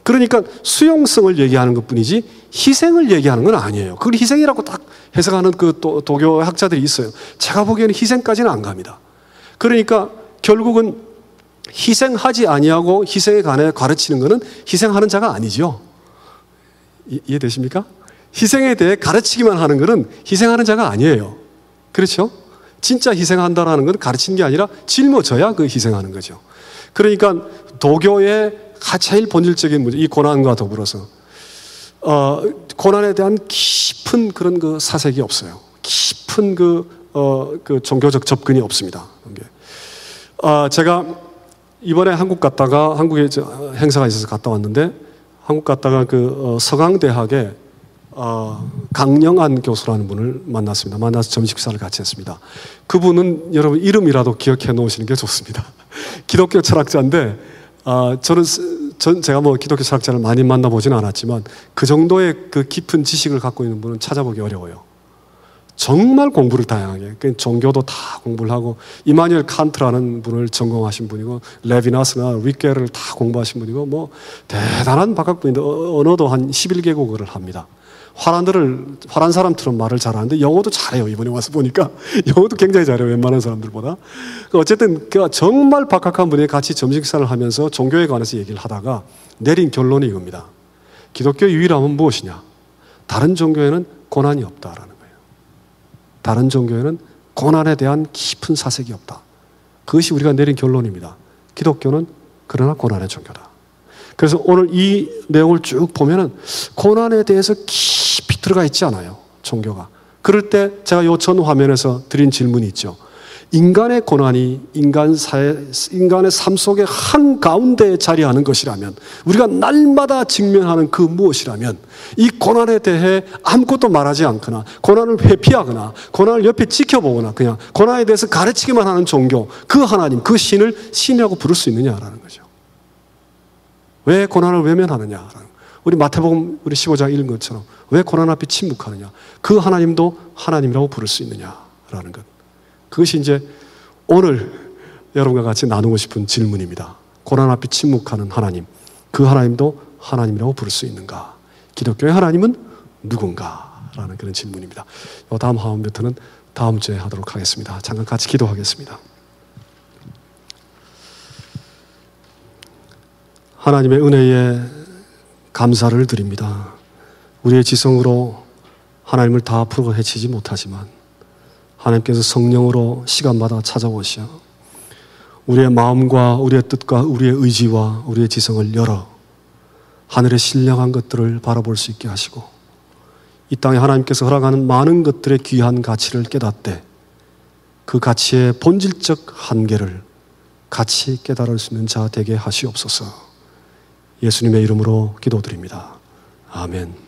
그러니까 수용성을 얘기하는 것뿐이지 희생을 얘기하는 건 아니에요. 그걸 희생이라고 딱 해석하는 도교 학자들이 있어요. 제가 보기에는 희생까지는 안 갑니다. 그러니까 결국은 희생하지 아니하고 희생에 관해 가르치는 것은 희생하는 자가 아니죠. 이해되십니까? 희생에 대해 가르치기만 하는 것은 희생하는 자가 아니에요. 그렇죠? 진짜 희생한다라는 건 가르치는 게 아니라 짊어져야 그 희생하는 거죠. 그러니까 도교의 제일 본질적인 문제, 이 고난과 더불어서 고난에 대한 깊은 그런 그 사색이 없어요. 깊은 그 종교적 접근이 없습니다. 제가 이번에 한국 갔다가, 한국에 행사가 있어서 갔다 왔는데, 한국 갔다가 서강대학에 강영안 교수라는 분을 만났습니다. 만나서 점심 식사를 같이 했습니다. 그분은 여러분 이름이라도 기억해 놓으시는 게 좋습니다. 기독교 철학자인데, 제가 기독교 철학자를 많이 만나보지는 않았지만 그 정도의 그 깊은 지식을 갖고 있는 분은 찾아보기 어려워요. 정말 공부를 다양하게, 종교도 다 공부를 하고, 이마누엘 칸트라는 분을 전공하신 분이고, 레비나스나 윗게를 다 공부하신 분이고, 대단한 박학분인데, 언어도 한 11개국어를 합니다. 화란 사람처럼 말을 잘하는데, 영어도 잘해요. 이번에 와서 보니까. 영어도 굉장히 잘해요. 웬만한 사람들보다. 어쨌든, 정말 박학한 분이 같이 점심식사를 하면서 종교에 관해서 얘기를 하다가 내린 결론이 이겁니다. 기독교의 유일함은 무엇이냐? 다른 종교에는 고난이 없다라는 거예요. 다른 종교에는 고난에 대한 깊은 사색이 없다. 그것이 우리가 내린 결론입니다. 기독교는 그러나 고난의 종교다. 그래서 오늘 이 내용을 쭉 보면은 고난에 대해서 깊이 들어가 있지 않아요. 종교가. 그럴 때 제가 요 전 화면에서 드린 질문이 있죠. 인간의 고난이 인간의 삶 속에 한가운데에 자리하는 것이라면, 우리가 날마다 직면하는 그 무엇이라면, 이 고난에 대해 아무것도 말하지 않거나 고난을 회피하거나 고난을 옆에 지켜보거나 그냥 고난에 대해서 가르치기만 하는 종교, 그 하나님, 그 신을 신이라고 부를 수 있느냐라는 거죠. 왜 고난을 외면하느냐? 우리 마태복음 우리 15장 읽은 것처럼 왜 고난 앞에 침묵하느냐? 그 하나님도 하나님이라고 부를 수 있느냐라는 것. 그것이 이제 오늘 여러분과 같이 나누고 싶은 질문입니다. 고난 앞에 침묵하는 하나님, 그 하나님도 하나님이라고 부를 수 있는가? 기독교의 하나님은 누군가? 라는 그런 질문입니다. 다음 하원부터는 다음 주에 하도록 하겠습니다. 잠깐 같이 기도하겠습니다. 하나님의 은혜에 감사를 드립니다. 우리의 지성으로 하나님을 다 풀어 헤치지 못하지만 하나님께서 성령으로 시간마다 찾아오셔 우리의 마음과 우리의 뜻과 우리의 의지와 우리의 지성을 열어 하늘의 신령한 것들을 바라볼 수 있게 하시고 이 땅에 하나님께서 허락하는 많은 것들의 귀한 가치를 깨닫되 그 가치의 본질적 한계를 같이 깨달을 수 있는 자 되게 하시옵소서. 예수님의 이름으로 기도드립니다. 아멘.